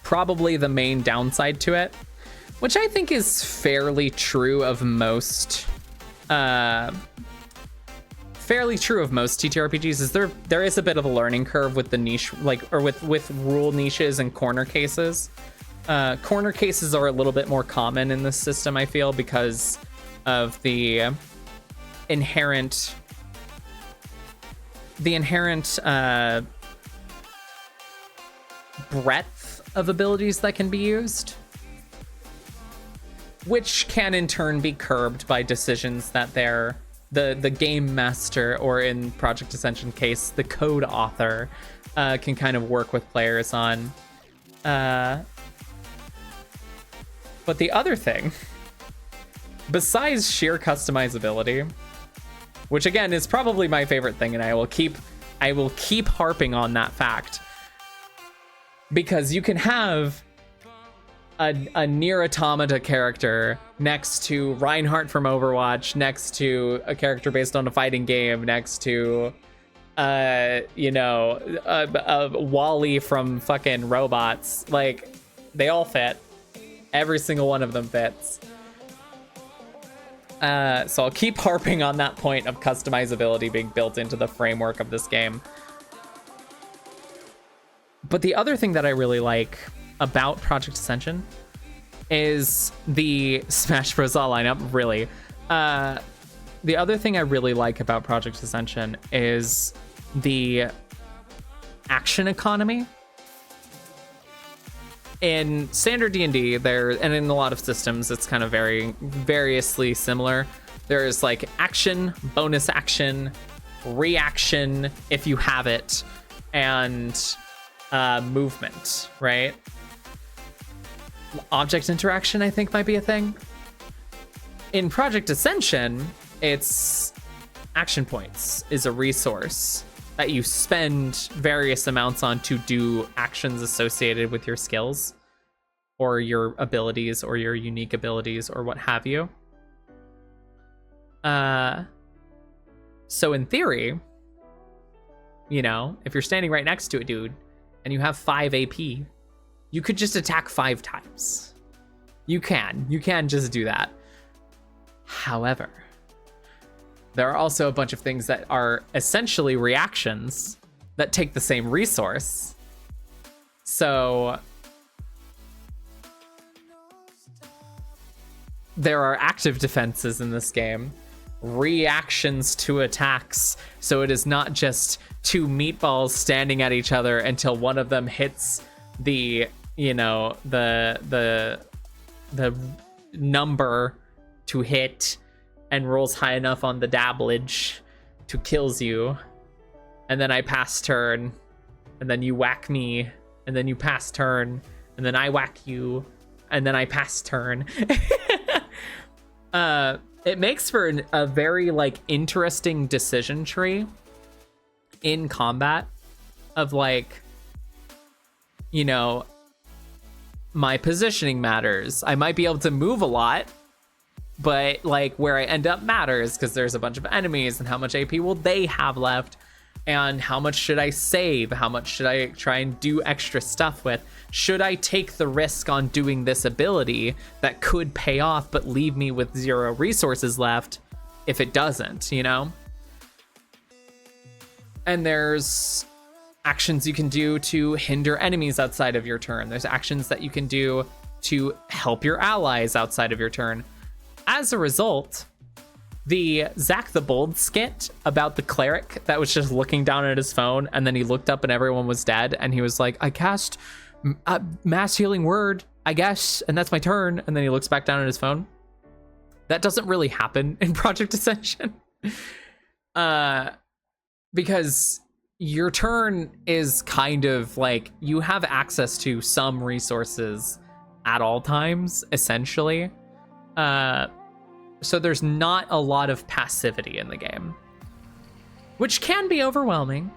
probably the main downside to it, which I think is fairly true of most TTRPGs, is there is a bit of a learning curve with the niche, like, or with rule niches and corner cases. Corner cases are a little bit more common in this system, I feel, because of the inherent breadth of abilities that can be used, which can in turn be curbed by decisions that the game master, or in Project Ascension case, the code author, can kind of work with players on. But the other thing, besides sheer customizability, which again is probably my favorite thing, and I will keep harping on that fact, because you can have a Nier Automata character next to Reinhardt from Overwatch, next to a character based on a fighting game, next to Wally from fucking Robots. Like, they all fit. Every single one of them fits. So I'll keep harping on that point of customizability being built into the framework of this game. But the other thing that I really like about Project Ascension is the Smash Bros. All lineup, really. The other thing I really like about Project Ascension is the action economy. In standard D&D, and in a lot of systems, it's kind of variously similar. There's like action, bonus action, reaction if you have it, and movement, right? Object interaction, I think, might be a thing. In Project Ascension, it's action points is a resource that you spend various amounts on to do actions associated with your skills or your abilities or your unique abilities or what have you. So in theory, you know, if you're standing right next to a dude and you have 5 AP, you could just attack 5 times. You can just do that. However, there are also a bunch of things that are essentially reactions that take the same resource. So there are active defenses in this game, reactions to attacks. So it is not just 2 meatballs standing at each other until one of them hits the, you know, the number to hit and rolls high enough on the dabblage to kills you, and then I pass turn, and then you whack me, and then you pass turn, and then I whack you, and then I pass turn. It makes for a very like interesting decision tree in combat of like, you know, my positioning matters. I might be able to move a lot, but like where I end up matters, because there's a bunch of enemies, and how much AP will they have left, and how much should I save, how much should I try and do extra stuff with, should I take the risk on doing this ability that could pay off but leave me with 0 resources left if it doesn't, you know? And there's actions you can do to hinder enemies outside of your turn. There's actions that you can do to help your allies outside of your turn. As a result, the Zach the Bold skit about the cleric that was just looking down at his phone, and then he looked up and everyone was dead, and he was like, I cast mass healing word, I guess, and that's my turn, and then he looks back down at his phone. That doesn't really happen in Project Ascension. Because your turn is kind of like you have access to some resources at all times, essentially. So there's not a lot of passivity in the game, which can be overwhelming,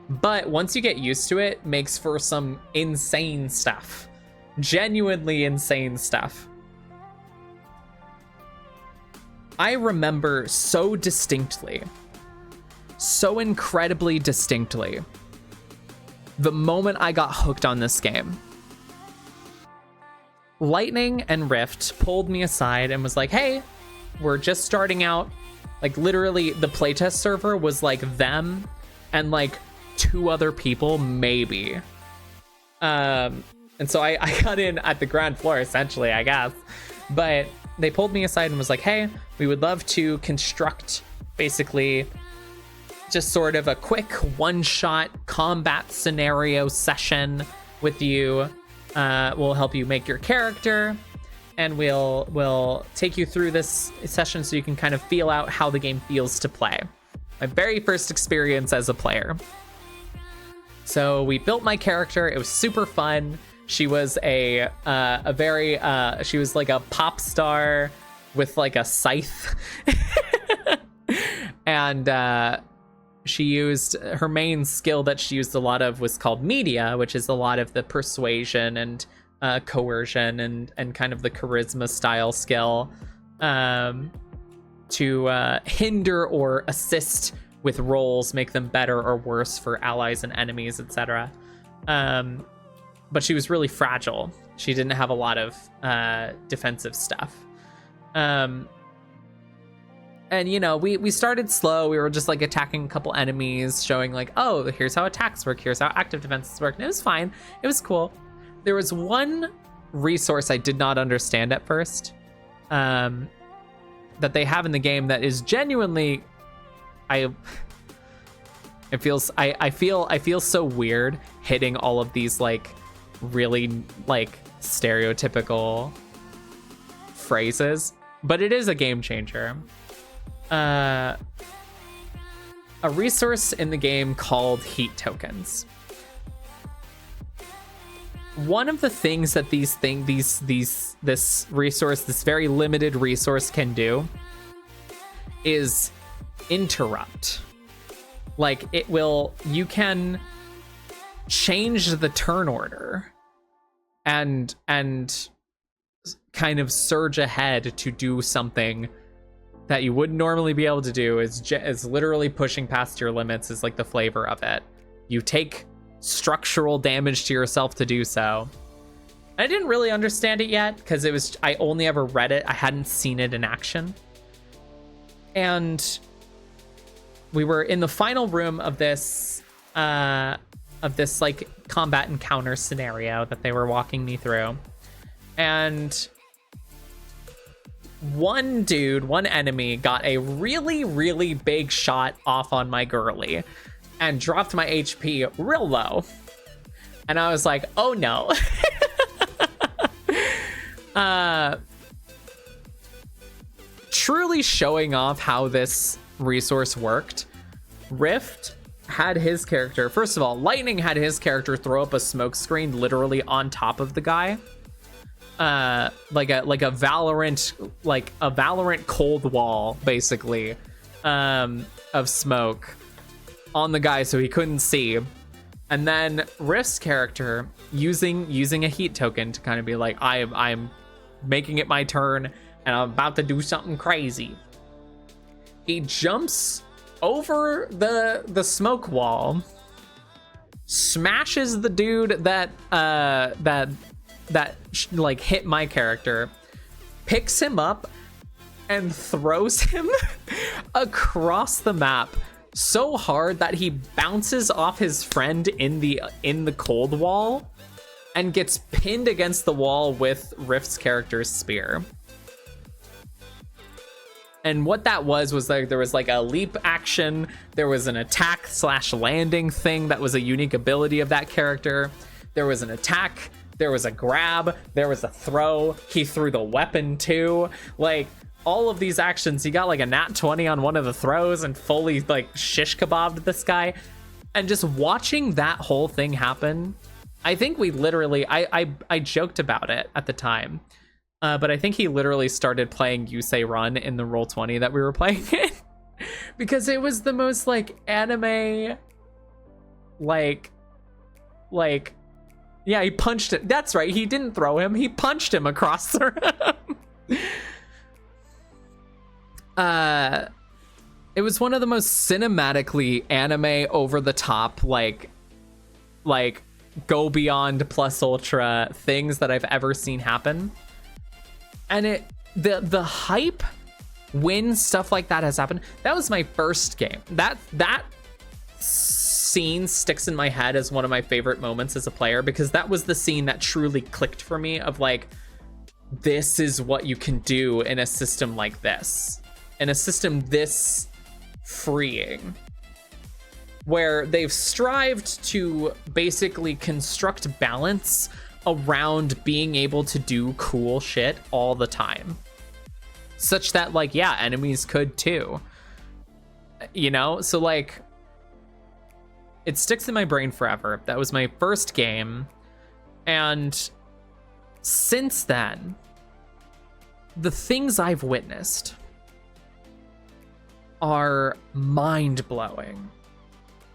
but once you get used to it, makes for some insane stuff. Genuinely insane stuff. I remember so distinctly, so incredibly distinctly, the moment I got hooked on this game. Lightning and Rift pulled me aside and was like, hey, we're just starting out. Like, literally, the playtest server was like them and like 2 other people, maybe. And so I got in at the ground floor, essentially, I guess. But they pulled me aside and was like, hey, we would love to construct basically just sort of a quick one-shot combat scenario session with you. We'll help you make your character, and we'll take you through this session so you can kind of feel out how the game feels to play. My very first experience as a player. So we built my character. It was super fun. She was she was like a pop star with like a scythe. And she used her main skill that she used a lot of was called media, which is a lot of the persuasion and coercion and kind of the charisma style skill to hinder or assist with rolls, make them better or worse for allies and enemies, etc. But she was really fragile. She didn't have a lot of defensive stuff. And, you know, we started slow. We were just like attacking a couple enemies, showing like, oh, here's how attacks work. Here's how active defenses work. And it was fine. It was cool. There was one resource I did not understand at first that they have in the game that is genuinely, I feel so weird hitting all of these like really like stereotypical phrases, but it is a game changer. A resource in the game called heat tokens. One of the things that this very limited resource can do is interrupt. Like you can change the turn order and kind of surge ahead to do something that you wouldn't normally be able to do. Is literally pushing past your limits is like the flavor of it. You take structural damage to yourself to do so. I didn't really understand it yet because I only ever read it. I hadn't seen it in action. And we were in the final room of this like combat encounter scenario that they were walking me through. And one enemy got a really, really big shot off on my girly and dropped my HP real low. And I was like, oh no. Truly showing off how this resource worked. Rift had his character, first of all, Lightning had his character throw up a smoke screen literally on top of the guy. Like a Valorant cold wall, basically, of smoke on the guy so he couldn't see. And then Rift's character using a heat token to kind of be like, I'm making it my turn and I'm about to do something crazy. He jumps over the smoke wall, smashes the dude that like hit my character, picks him up and throws him across the map so hard that he bounces off his friend in the cold wall and gets pinned against the wall with Rift's character's spear. And what that was like, there was like a leap action, there was an attack / landing thing that was a unique ability of that character, there was an attack, there was a grab, there was a throw, he threw the weapon too. Like, all of these actions, he got like a nat 20 on one of the throws and fully like shish kebabbed this guy. And just watching that whole thing happen, I think we literally, I joked about it at the time, but I think he literally started playing You Say Run in the Roll20 that we were playing in, because it was the most like anime, like, yeah, he punched it. That's right, he didn't throw him, he punched him across the room. It was one of the most cinematically anime over the top, like go beyond plus ultra things that I've ever seen happen. And the hype when stuff like that has happened, that was my first game. That scene sticks in my head as one of my favorite moments as a player, because that was the scene that truly clicked for me of like, this is what you can do in a system like this, in a system this freeing, where they've strived to basically construct balance around being able to do cool shit all the time, such that like, yeah, enemies could too, you know? So like, it sticks in my brain forever. That was my first game, and since then, the things I've witnessed are mind-blowing.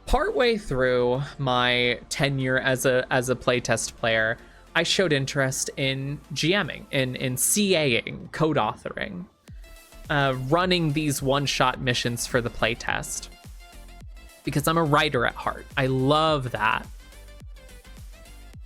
Partway through my tenure as a playtest player, I showed interest in GMing, in CAing, code authoring, running these one-shot missions for the playtest, because I'm a writer at heart. I love that.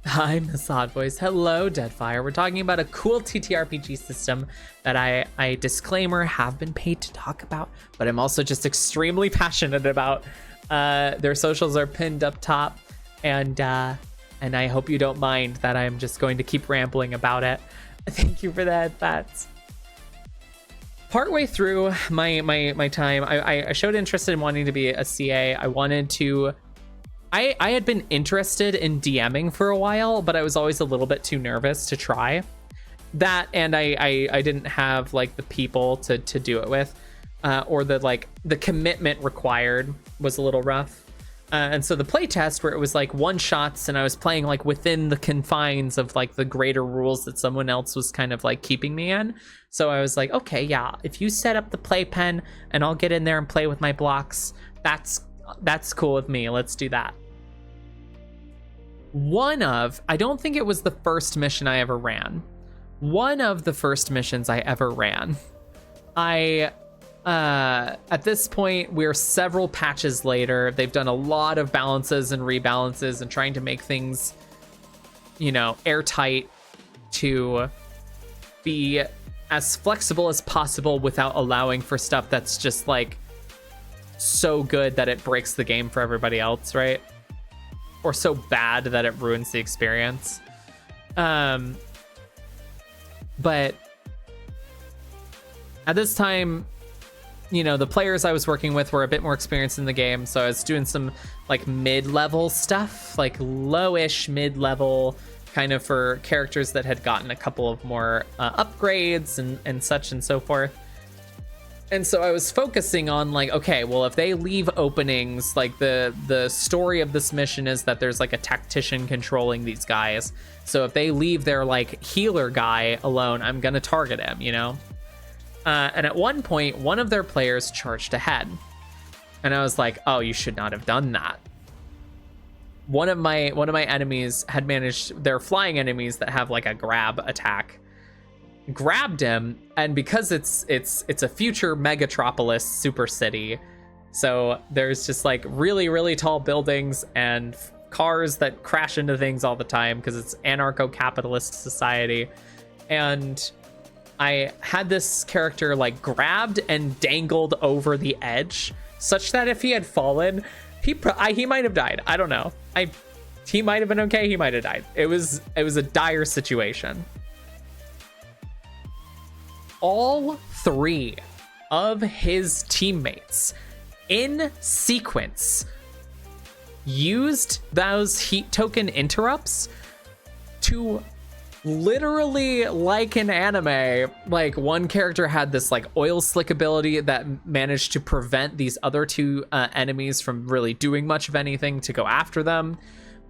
Hi, Miss Odd Voice. Hello, Deadfire. We're talking about a cool TTRPG system that I disclaimer, have been paid to talk about, but I'm also just extremely passionate about. Their socials are pinned up top, and I hope you don't mind that I'm just going to keep rambling about it. Thank you for that, Bats. Partway through my time, I showed interest in wanting to be a CA. I wanted to... I had been interested in DMing for a while, but I was always a little bit too nervous to try that, and I didn't have like the people to do it with, or the commitment required was a little rough. And so the playtest, where it was like one shots and I was playing like within the confines of like the greater rules that someone else was kind of like keeping me in. So I was like, okay, yeah, if you set up the playpen and I'll get in there and play with my blocks, that's cool with me. Let's do that. I don't think it was the first mission I ever ran. One of the first missions I ever ran, at this point, we're several patches later. They've done a lot of balances and rebalances and trying to make things, you know, airtight to be as flexible as possible without allowing for stuff that's just like so good that it breaks the game for everybody else, right? Or so bad that it ruins the experience. But at this time, you know, the players I was working with were a bit more experienced in the game, so I was doing some like mid-level stuff, like lowish mid-level, kind of for characters that had gotten a couple of more upgrades and such and so forth. And so I was focusing on like, okay, well, if they leave openings, like the story of this mission is that there's like a tactician controlling these guys. So if they leave their like healer guy alone, I'm gonna target him, you know? And at one point, one of their players charged ahead. And I was like, oh, you should not have done that. One of my enemies had managed, they're flying enemies that have like a grab attack, grabbed him, and because it's a future megatropolis super city, so there's just like really tall buildings and cars that crash into things all the time because it's anarcho-capitalist society. And I had this character like grabbed and dangled over the edge, such that if he had fallen, he might have died. I don't know. He might have been okay. He might have died. It was a dire situation. All three of his teammates in sequence used those heat token interrupts to literally like an anime, like one character had this like oil slick ability that managed to prevent these other two enemies from really doing much of anything to go after them,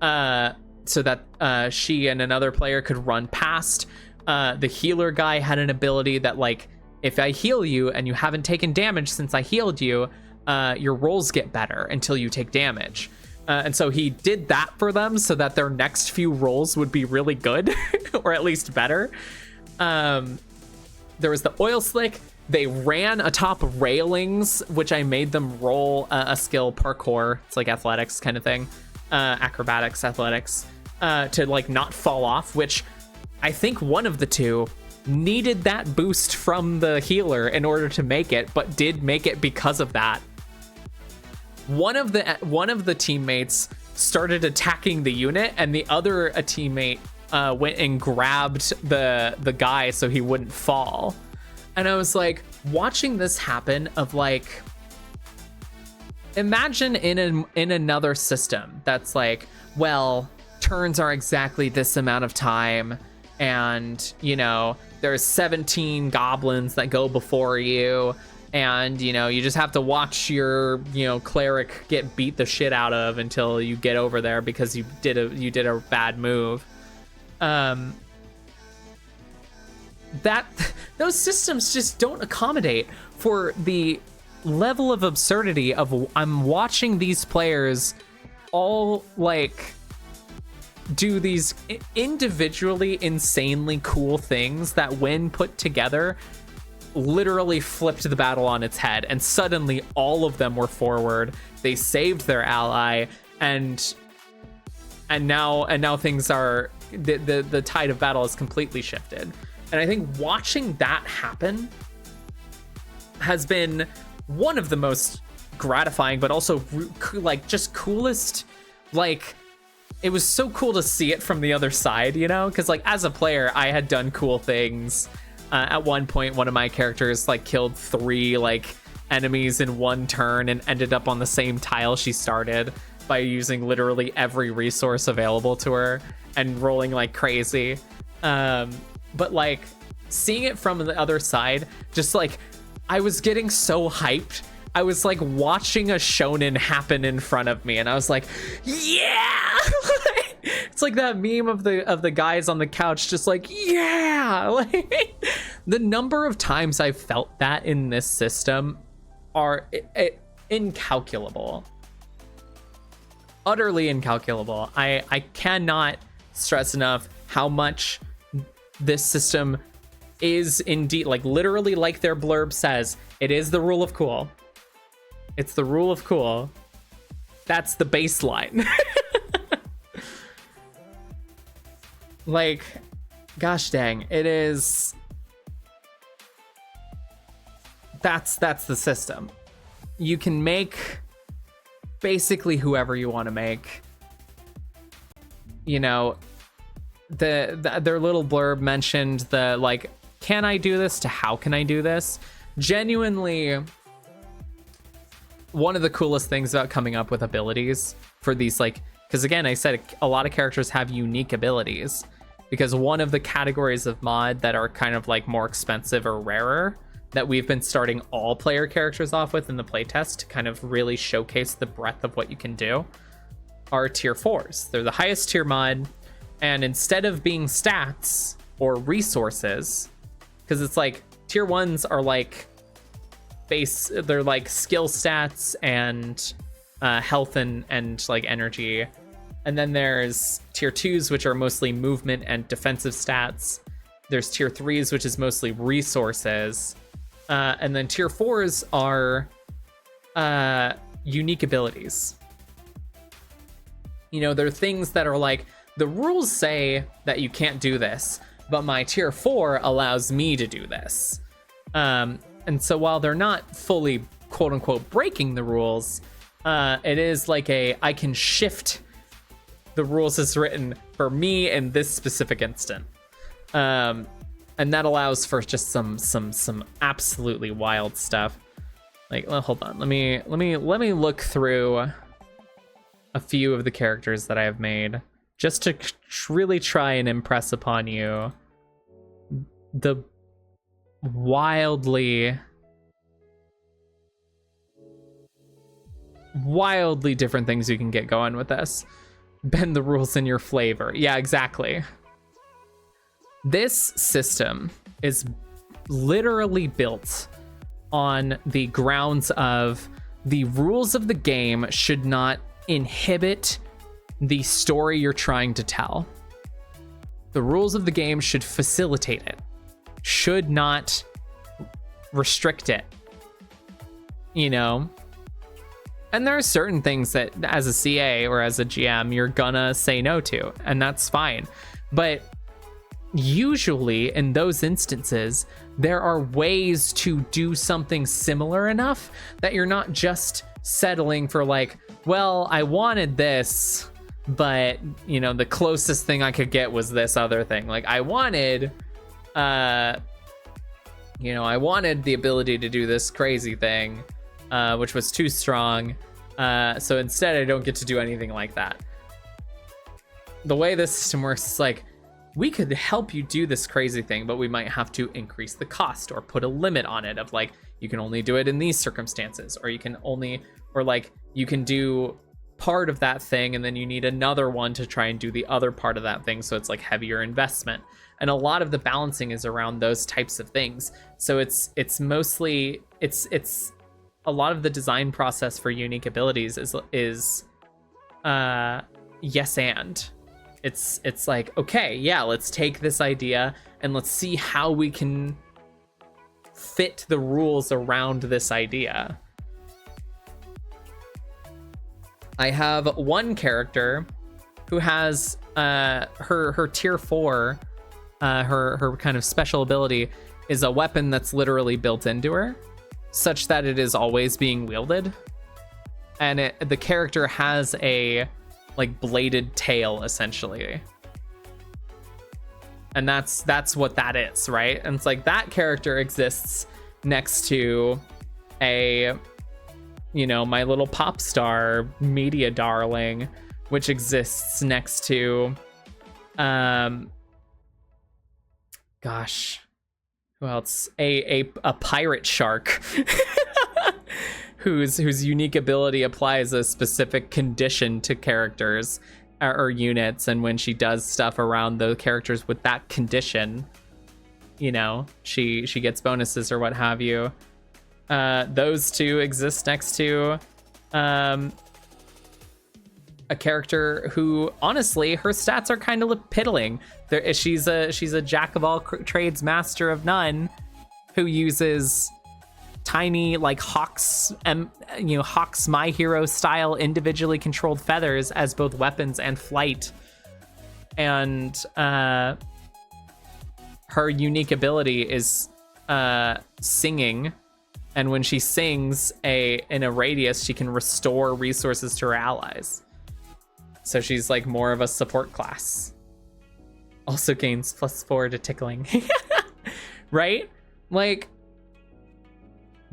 so that she and another player could run past. The healer guy had an ability that, like, if I heal you and you haven't taken damage since I healed you, your rolls get better until you take damage. And so he did that for them so that their next few rolls would be really good, or at least better. There was the oil slick. They ran atop railings, which I made them roll a skill, parkour. It's like athletics kind of thing, acrobatics, athletics, to like not fall off, which I think one of the two needed that boost from the healer in order to make it, but did make it because of that. One of the teammates started attacking the unit, and the other teammate went and grabbed the guy so he wouldn't fall. And I was like, watching this happen, of like, imagine in another system that's like, well, turns are exactly this amount of time, and you know, there's 17 goblins that go before you, and you know, you just have to watch your, you know, cleric get beat the shit out of until you get over there because you did a bad move. That those systems just don't accommodate for the level of absurdity of, I'm watching these players all like do these individually insanely cool things that, when put together, literally flipped the battle on its head, and suddenly all of them were forward. They saved their ally, and now things are, the tide of battle is completely shifted. And I think watching that happen has been one of the most gratifying, but also like just coolest. Like, it was so cool to see it from the other side, you know, because like as a player, I had done cool things. At one point, one of my characters like killed 3 like enemies in one turn and ended up on the same tile she started by using literally every resource available to her and rolling like crazy. But like seeing it from the other side, just like, I was getting so hyped. I was like watching a shonen happen in front of me, and I was like, yeah. It's like that meme of the guys on the couch just like, yeah. Like, the number of times I've felt that in this system are incalculable. Utterly incalculable. I cannot stress enough how much this system is indeed, like, literally, like their blurb says, it is the rule of cool. It's the rule of cool. That's the baseline. Like, gosh dang, it is. That's the system. You can make basically whoever you want to make. You know, their little blurb mentioned the like, can I do this to how can I do this? Genuinely, one of the coolest things about coming up with abilities for these, like, because again, I said a lot of characters have unique abilities, because one of the categories of mod that are kind of like more expensive or rarer that we've been starting all player characters off with in the playtest to kind of really showcase the breadth of what you can do are tier 4s. They're the highest tier mod, and instead of being stats or resources, because it's like tier 1s are like base, they're like skill stats and health and like energy, and then there's tier 2s, which are mostly movement and defensive stats. There's tier 3s, which is mostly resources, and then tier 4s are unique abilities. You know, they're things that are like, the rules say that you can't do this, but my tier 4 allows me to do this. And so while they're not fully quote unquote breaking the rules, it is like I can shift the rules as written for me in this specific instant. And that allows for just some absolutely wild stuff. Like, well, hold on, let me look through a few of the characters that I have made just to really try and impress upon you the wildly different things you can get going with this. Bend the rules in your flavor. Yeah, exactly. This system is literally built on the grounds of the rules of the game should not inhibit the story you're trying to tell. The rules of the game should facilitate it, should not restrict it, you know? And there are certain things that as a CA or as a GM, you're gonna say no to, and that's fine. But usually in those instances, there are ways to do something similar enough that you're not just settling for like, well, I wanted this, but you know, the closest thing I could get was this other thing. Like I wanted, you know, I wanted the ability to do this crazy thing, which was too strong. So instead I don't get to do anything like that. The way this system works is like, we could help you do this crazy thing, but we might have to increase the cost or put a limit on it of like, you can only do it in these circumstances, or you can only, or like you can do part of that thing and then you need another one to try and do the other part of that thing. So it's like heavier investment. And a lot of the balancing is around those types of things. So it's mostly, it's a lot of the design process for unique abilities is yes and. It's like, okay, yeah, let's take this idea and let's see how we can fit the rules around this idea. I have one character who has her tier 4, her kind of special ability is a weapon that's literally built into her, such that it is always being wielded. And the character has a like bladed tail essentially, and that's what that is, right? And it's like that character exists next to a, you know, My Little Pop Star media darling, which exists next to gosh, who else? A pirate shark whose unique ability applies a specific condition to characters or units, and when she does stuff around the characters with that condition, you know, she gets bonuses or what have you. Those two exist next to a character who honestly her stats are kind of piddling. She's a jack of all trades, master of none, who uses tiny like Hawk's My Hero style individually controlled feathers as both weapons and flight. And her unique ability is singing, and when she sings in a radius, she can restore resources to her allies. So she's like more of a support class. Also gains +4 to tickling. Right? Like,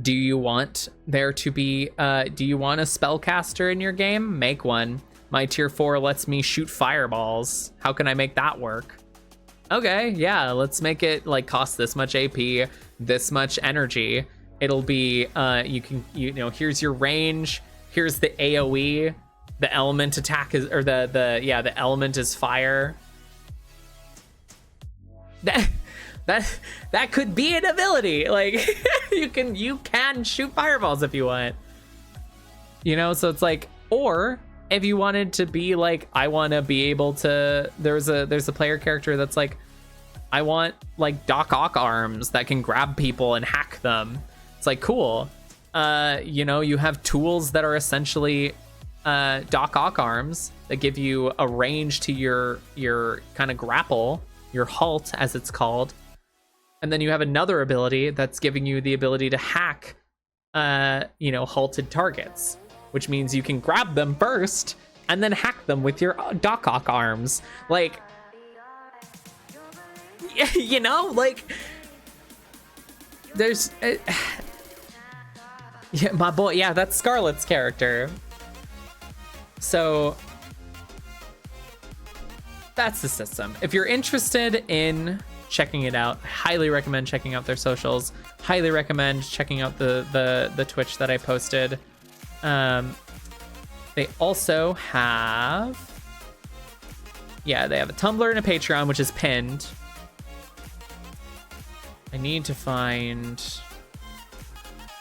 do you want there to be, do you want a spellcaster in your game? Make one. My tier 4 lets me shoot fireballs. How can I make that work? Okay, yeah, let's make it like cost this much AP, this much energy. It'll be, you know, here's your range, here's the AoE, the element attack is, or the element is fire. That could be an ability. Like you can shoot fireballs if you want, you know. So it's like, or if you wanted to be like, I want to be able to, there's a player character that's like, I want like Doc Ock arms that can grab people and hack them. It's like, cool. You know, you have tools that are essentially Doc Ock arms that give you a range to your kind of grapple, your halt as it's called. And then you have another ability that's giving you the ability to hack, you know, halted targets, which means you can grab them first and then hack them with your Doc Ock arms. Like, you know, like, there's, yeah, my boy, yeah, that's Scarlet's character. So, that's the system. If you're interested in checking it out, I highly recommend checking out their socials. Highly recommend checking out the Twitch that I posted. They also have, yeah, they have a Tumblr and a Patreon, which is pinned. I need to find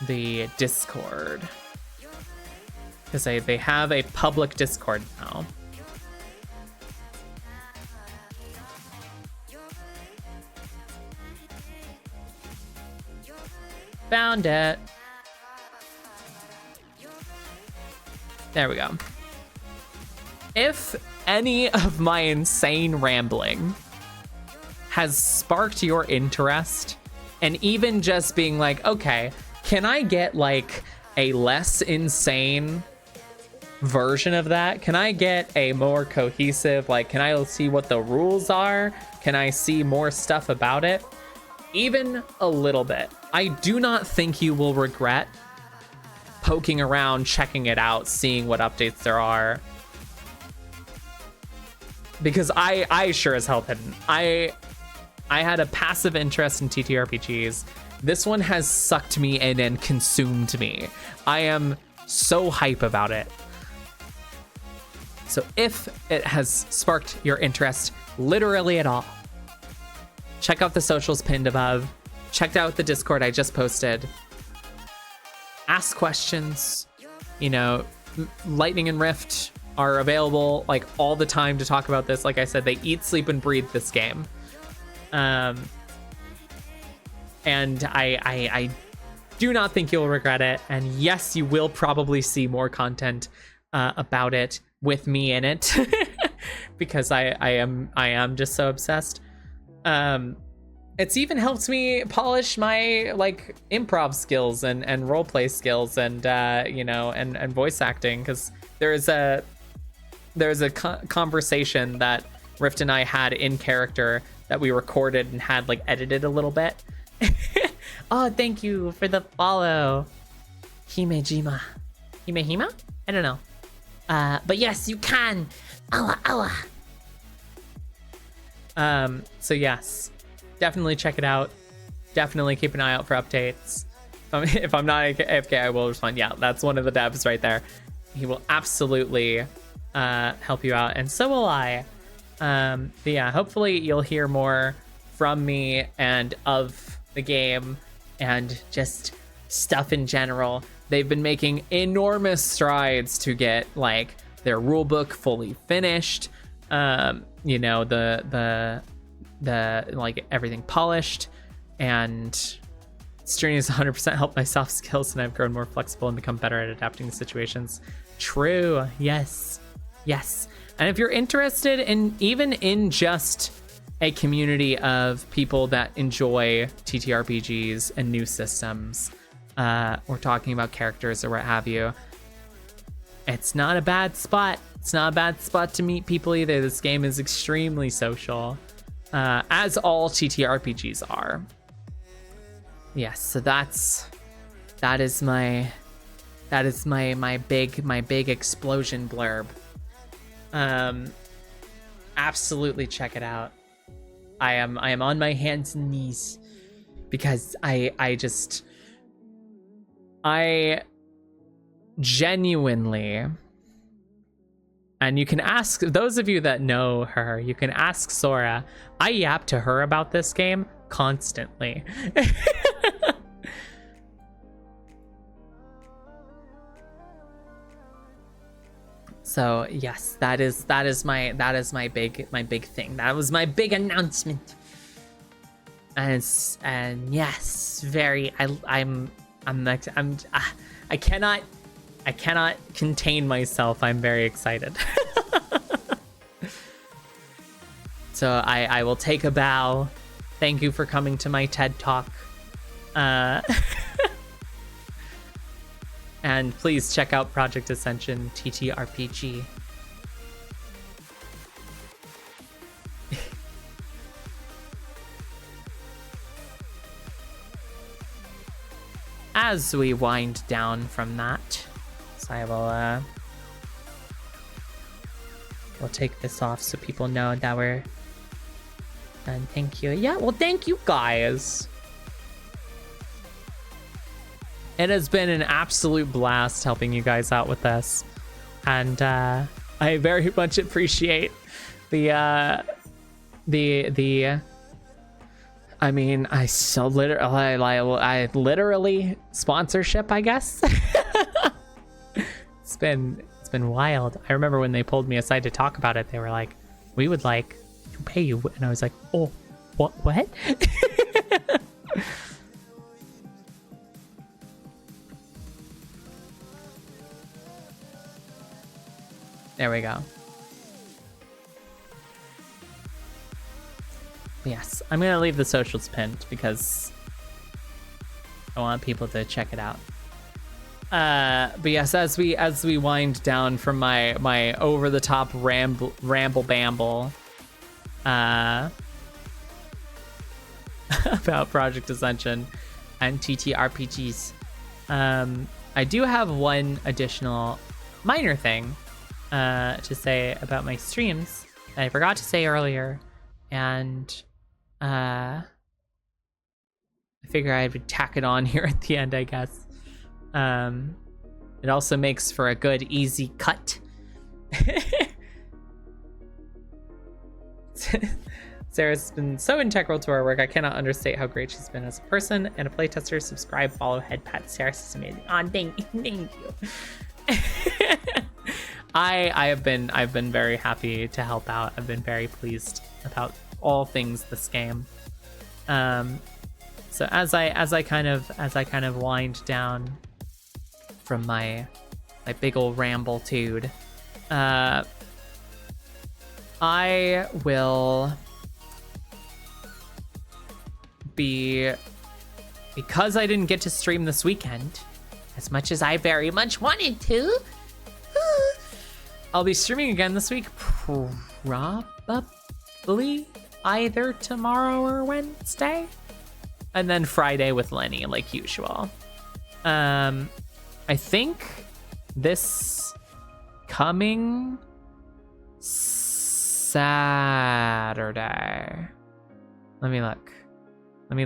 the Discord, because they have a public Discord now. Found it. There we go. If any of my insane rambling has sparked your interest, and even just being like, okay, can I get like a less insane version of that? Can I get a more cohesive, like, can I see what the rules are? Can I see more stuff about it? Even a little bit. I do not think you will regret poking around, checking it out, seeing what updates there are. Because I sure as hell didn't. I had a passive interest in TTRPGs. This one has sucked me in and consumed me. I am so hype about it. So if it has sparked your interest literally at all, check out the socials pinned above. Check out the Discord I just posted. Ask questions. You know, Lightning and Rift are available like all the time to talk about this. Like I said, they eat, sleep, and breathe this game. And I do not think you'll regret it. And yes, you will probably see more content about it with me in it, because I am just so obsessed. It's even helped me polish my like improv skills and roleplay skills and you know, and voice acting, because there's a conversation that Rift and I had in character that we recorded and had like edited a little bit. Oh, thank you for the follow, Himejima. Himehima? I don't know. But yes, you can. Awa. So yes, definitely check it out. Definitely keep an eye out for updates. If I'm not AFK, I will respond. Yeah, that's one of the devs right there. He will absolutely help you out, and so will I. But yeah, hopefully you'll hear more from me and of the game and just stuff in general. They've been making enormous strides to get like their rulebook fully finished. You know, the like everything polished, and streaming has 100% helped my soft skills, and I've grown more flexible and become better at adapting to situations. True. Yes. And if you're interested in even in just a community of people that enjoy TTRPGs and new systems, or talking about characters or what have you, it's not a bad spot. It's not a bad spot to meet people either. This game is extremely social, as all TTRPGs are. Yes, so that is my big explosion blurb. Absolutely check it out. I am on my hands and knees because I genuinely, and you can ask those of you that know her, you can ask Sora. I yap to her about this game constantly. So yes, that is my big thing. That was my big announcement. And yes, I cannot contain myself. I'm very excited. So I will take a bow. Thank you for coming to my TED Talk. And please check out Project Ascension TTRPG. As we wind down from that, so I will we'll take this off so people know that we're done. Thank you. Yeah, well, thank you guys. It has been an absolute blast helping you guys out with this. And I very much appreciate the I mean, I literally sponsorship, I guess. It's been wild. I remember when they pulled me aside to talk about it, they were like, "We would like to pay you," and I was like, "Oh, what?" There we go. Yes, I'm gonna leave the socials pinned because I want people to check it out. But yes, as we wind down from my over the top ramble bamble about Project Ascension and TTRPGs, I do have one additional minor thing to say about my streams that I forgot to say earlier, and I figure I would tack it on here at the end, I guess. It also makes for a good, easy cut. Sarah's been so integral to our work. I cannot understate how great she's been as a person and a playtester. Subscribe, follow, head pat. Sarah's amazing. Oh, thank you. I've been very happy to help out. I've been very pleased about all things this game. So as I kind of wind down from my big ol' ramble-tude, I will be, because I didn't get to stream this weekend as much as I very much wanted to, I'll be streaming again this week, probably either tomorrow or Wednesday, and then Friday with Lenny like usual. I think this coming Saturday, let me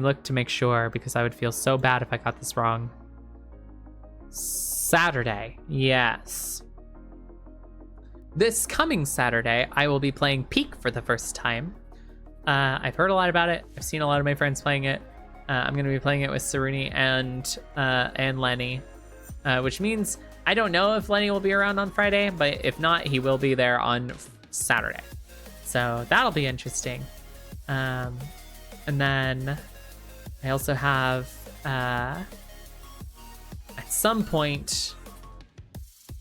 look to make sure, because I would feel so bad if I got this wrong. Saturday, yes. This coming Saturday, I will be playing Peak for the first time. I've heard a lot about it. I've seen a lot of my friends playing it. I'm going to be playing it with Saruni and Lenny, which means I don't know if Lenny will be around on Friday, but if not, he will be there on Saturday. So that'll be interesting. And then I also have, at some point,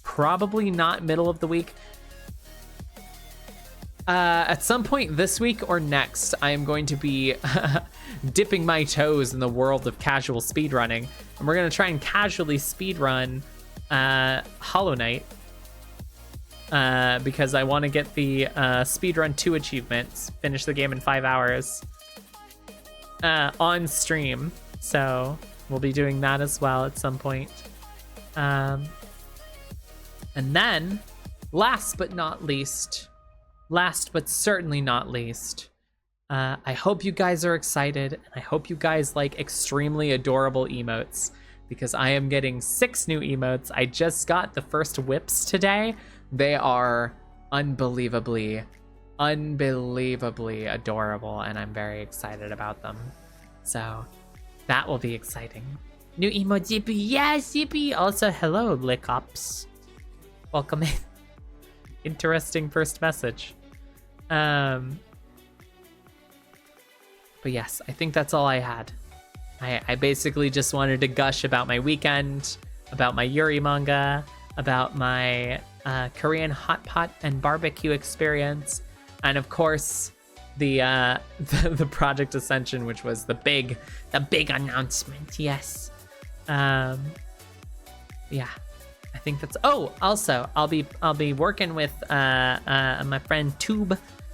probably not middle of the week, at some point this week or next, I am going to be dipping my toes in the world of casual speedrunning, and we're going to try and casually speedrun Hollow Knight, because I want to get the speedrun 2 achievements, finish the game in 5 hours on stream. So we'll be doing that as well at some point. And then, last but certainly not least, I hope you guys are excited, and I hope you guys like extremely adorable emotes, because I am getting 6 new emotes. I just got the first whips today. They are unbelievably adorable, and I'm very excited about them. So that will be exciting. New emote, Zippy. Yeah, Zippy. Also, hello, Lickops. Welcome in. Interesting first message. But yes, I think that's all I had. I basically just wanted to gush about my weekend, about my Yuri manga, about my Korean Hotpot and barbecue experience, and of course the Project Ascension, which was the big announcement. Yes. Yeah, I think that's. Oh, also, I'll be working with my friend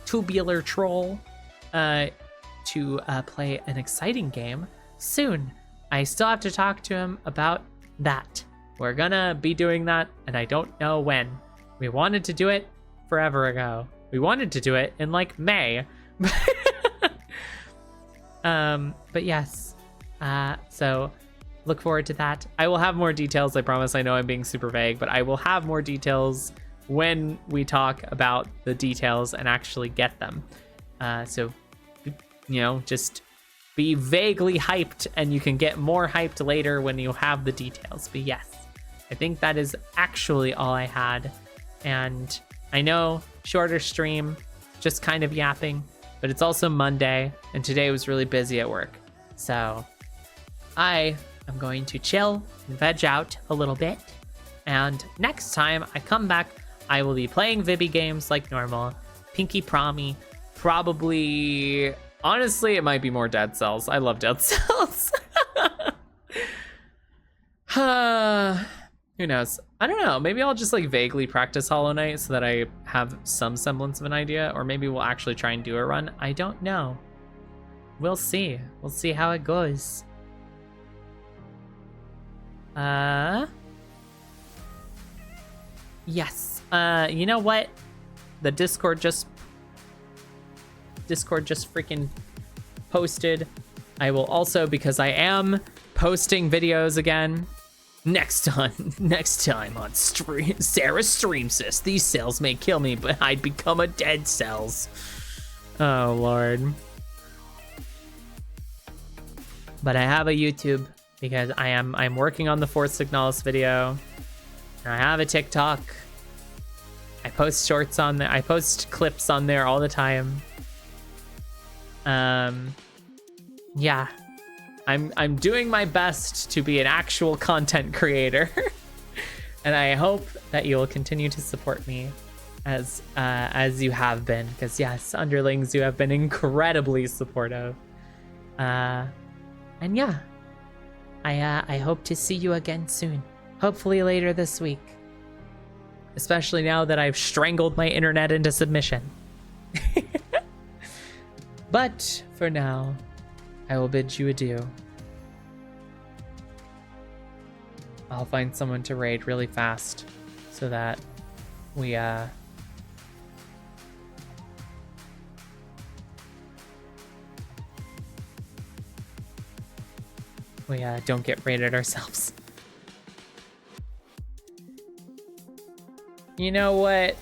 Tubular Troll to play an exciting game soon. I still have to talk to him about that. We're gonna be doing that, and I don't know when. We wanted to do it forever ago. We wanted to do it in like May. But yes, so look forward to that. I will have more details. I promise. I know I'm being super vague, but I will have more details when we talk about the details and actually get them. So, you know, just be vaguely hyped, and you can get more hyped later when you have the details. But yes, I think that is actually all I had. And I know, shorter stream, just kind of yapping, but it's also Monday, and today was really busy at work. So I am going to chill and veg out a little bit. And next time I come back, I will be playing Vibby games like normal. Pinky Promi, probably... Honestly, it might be more Dead Cells. I love Dead Cells. Who knows? I don't know. Maybe I'll just like vaguely practice Hollow Knight so that I have some semblance of an idea. Or maybe we'll actually try and do a run. I don't know. We'll see. We'll see how it goes. Yes. You know what? The Discord just freaking posted. I will also, because I am posting videos again next time on stream. Sarah's Stream Sis. These cells may kill me, but I'd become a Dead Cells. Oh Lord. But I have a YouTube because I'm working on the Fourth Signalis video. And I have a TikTok. I post shorts on there. I post clips on there all the time. Yeah, I'm doing my best to be an actual content creator. And I hope that you will continue to support me as you have been, because yes, underlings, you have been incredibly supportive. And yeah, I hope to see you again soon, hopefully later this week, especially now that I've strangled my internet into submission. But for now, I will bid you adieu. I'll find someone to raid really fast so that we don't get raided ourselves. You know what?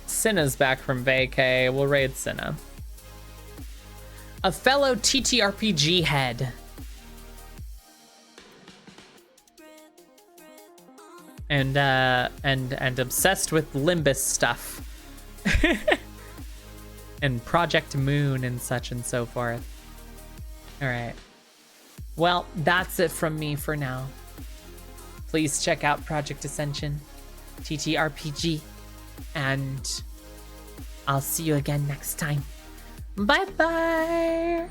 Cinna's back from vacay. We'll raid Cinna. A fellow TTRPG head. And obsessed with Limbus stuff. And Project Moon and such and so forth. Alright. Well, that's it from me for now. Please check out Project Ascension, TTRPG, and I'll see you again next time. Bye-bye!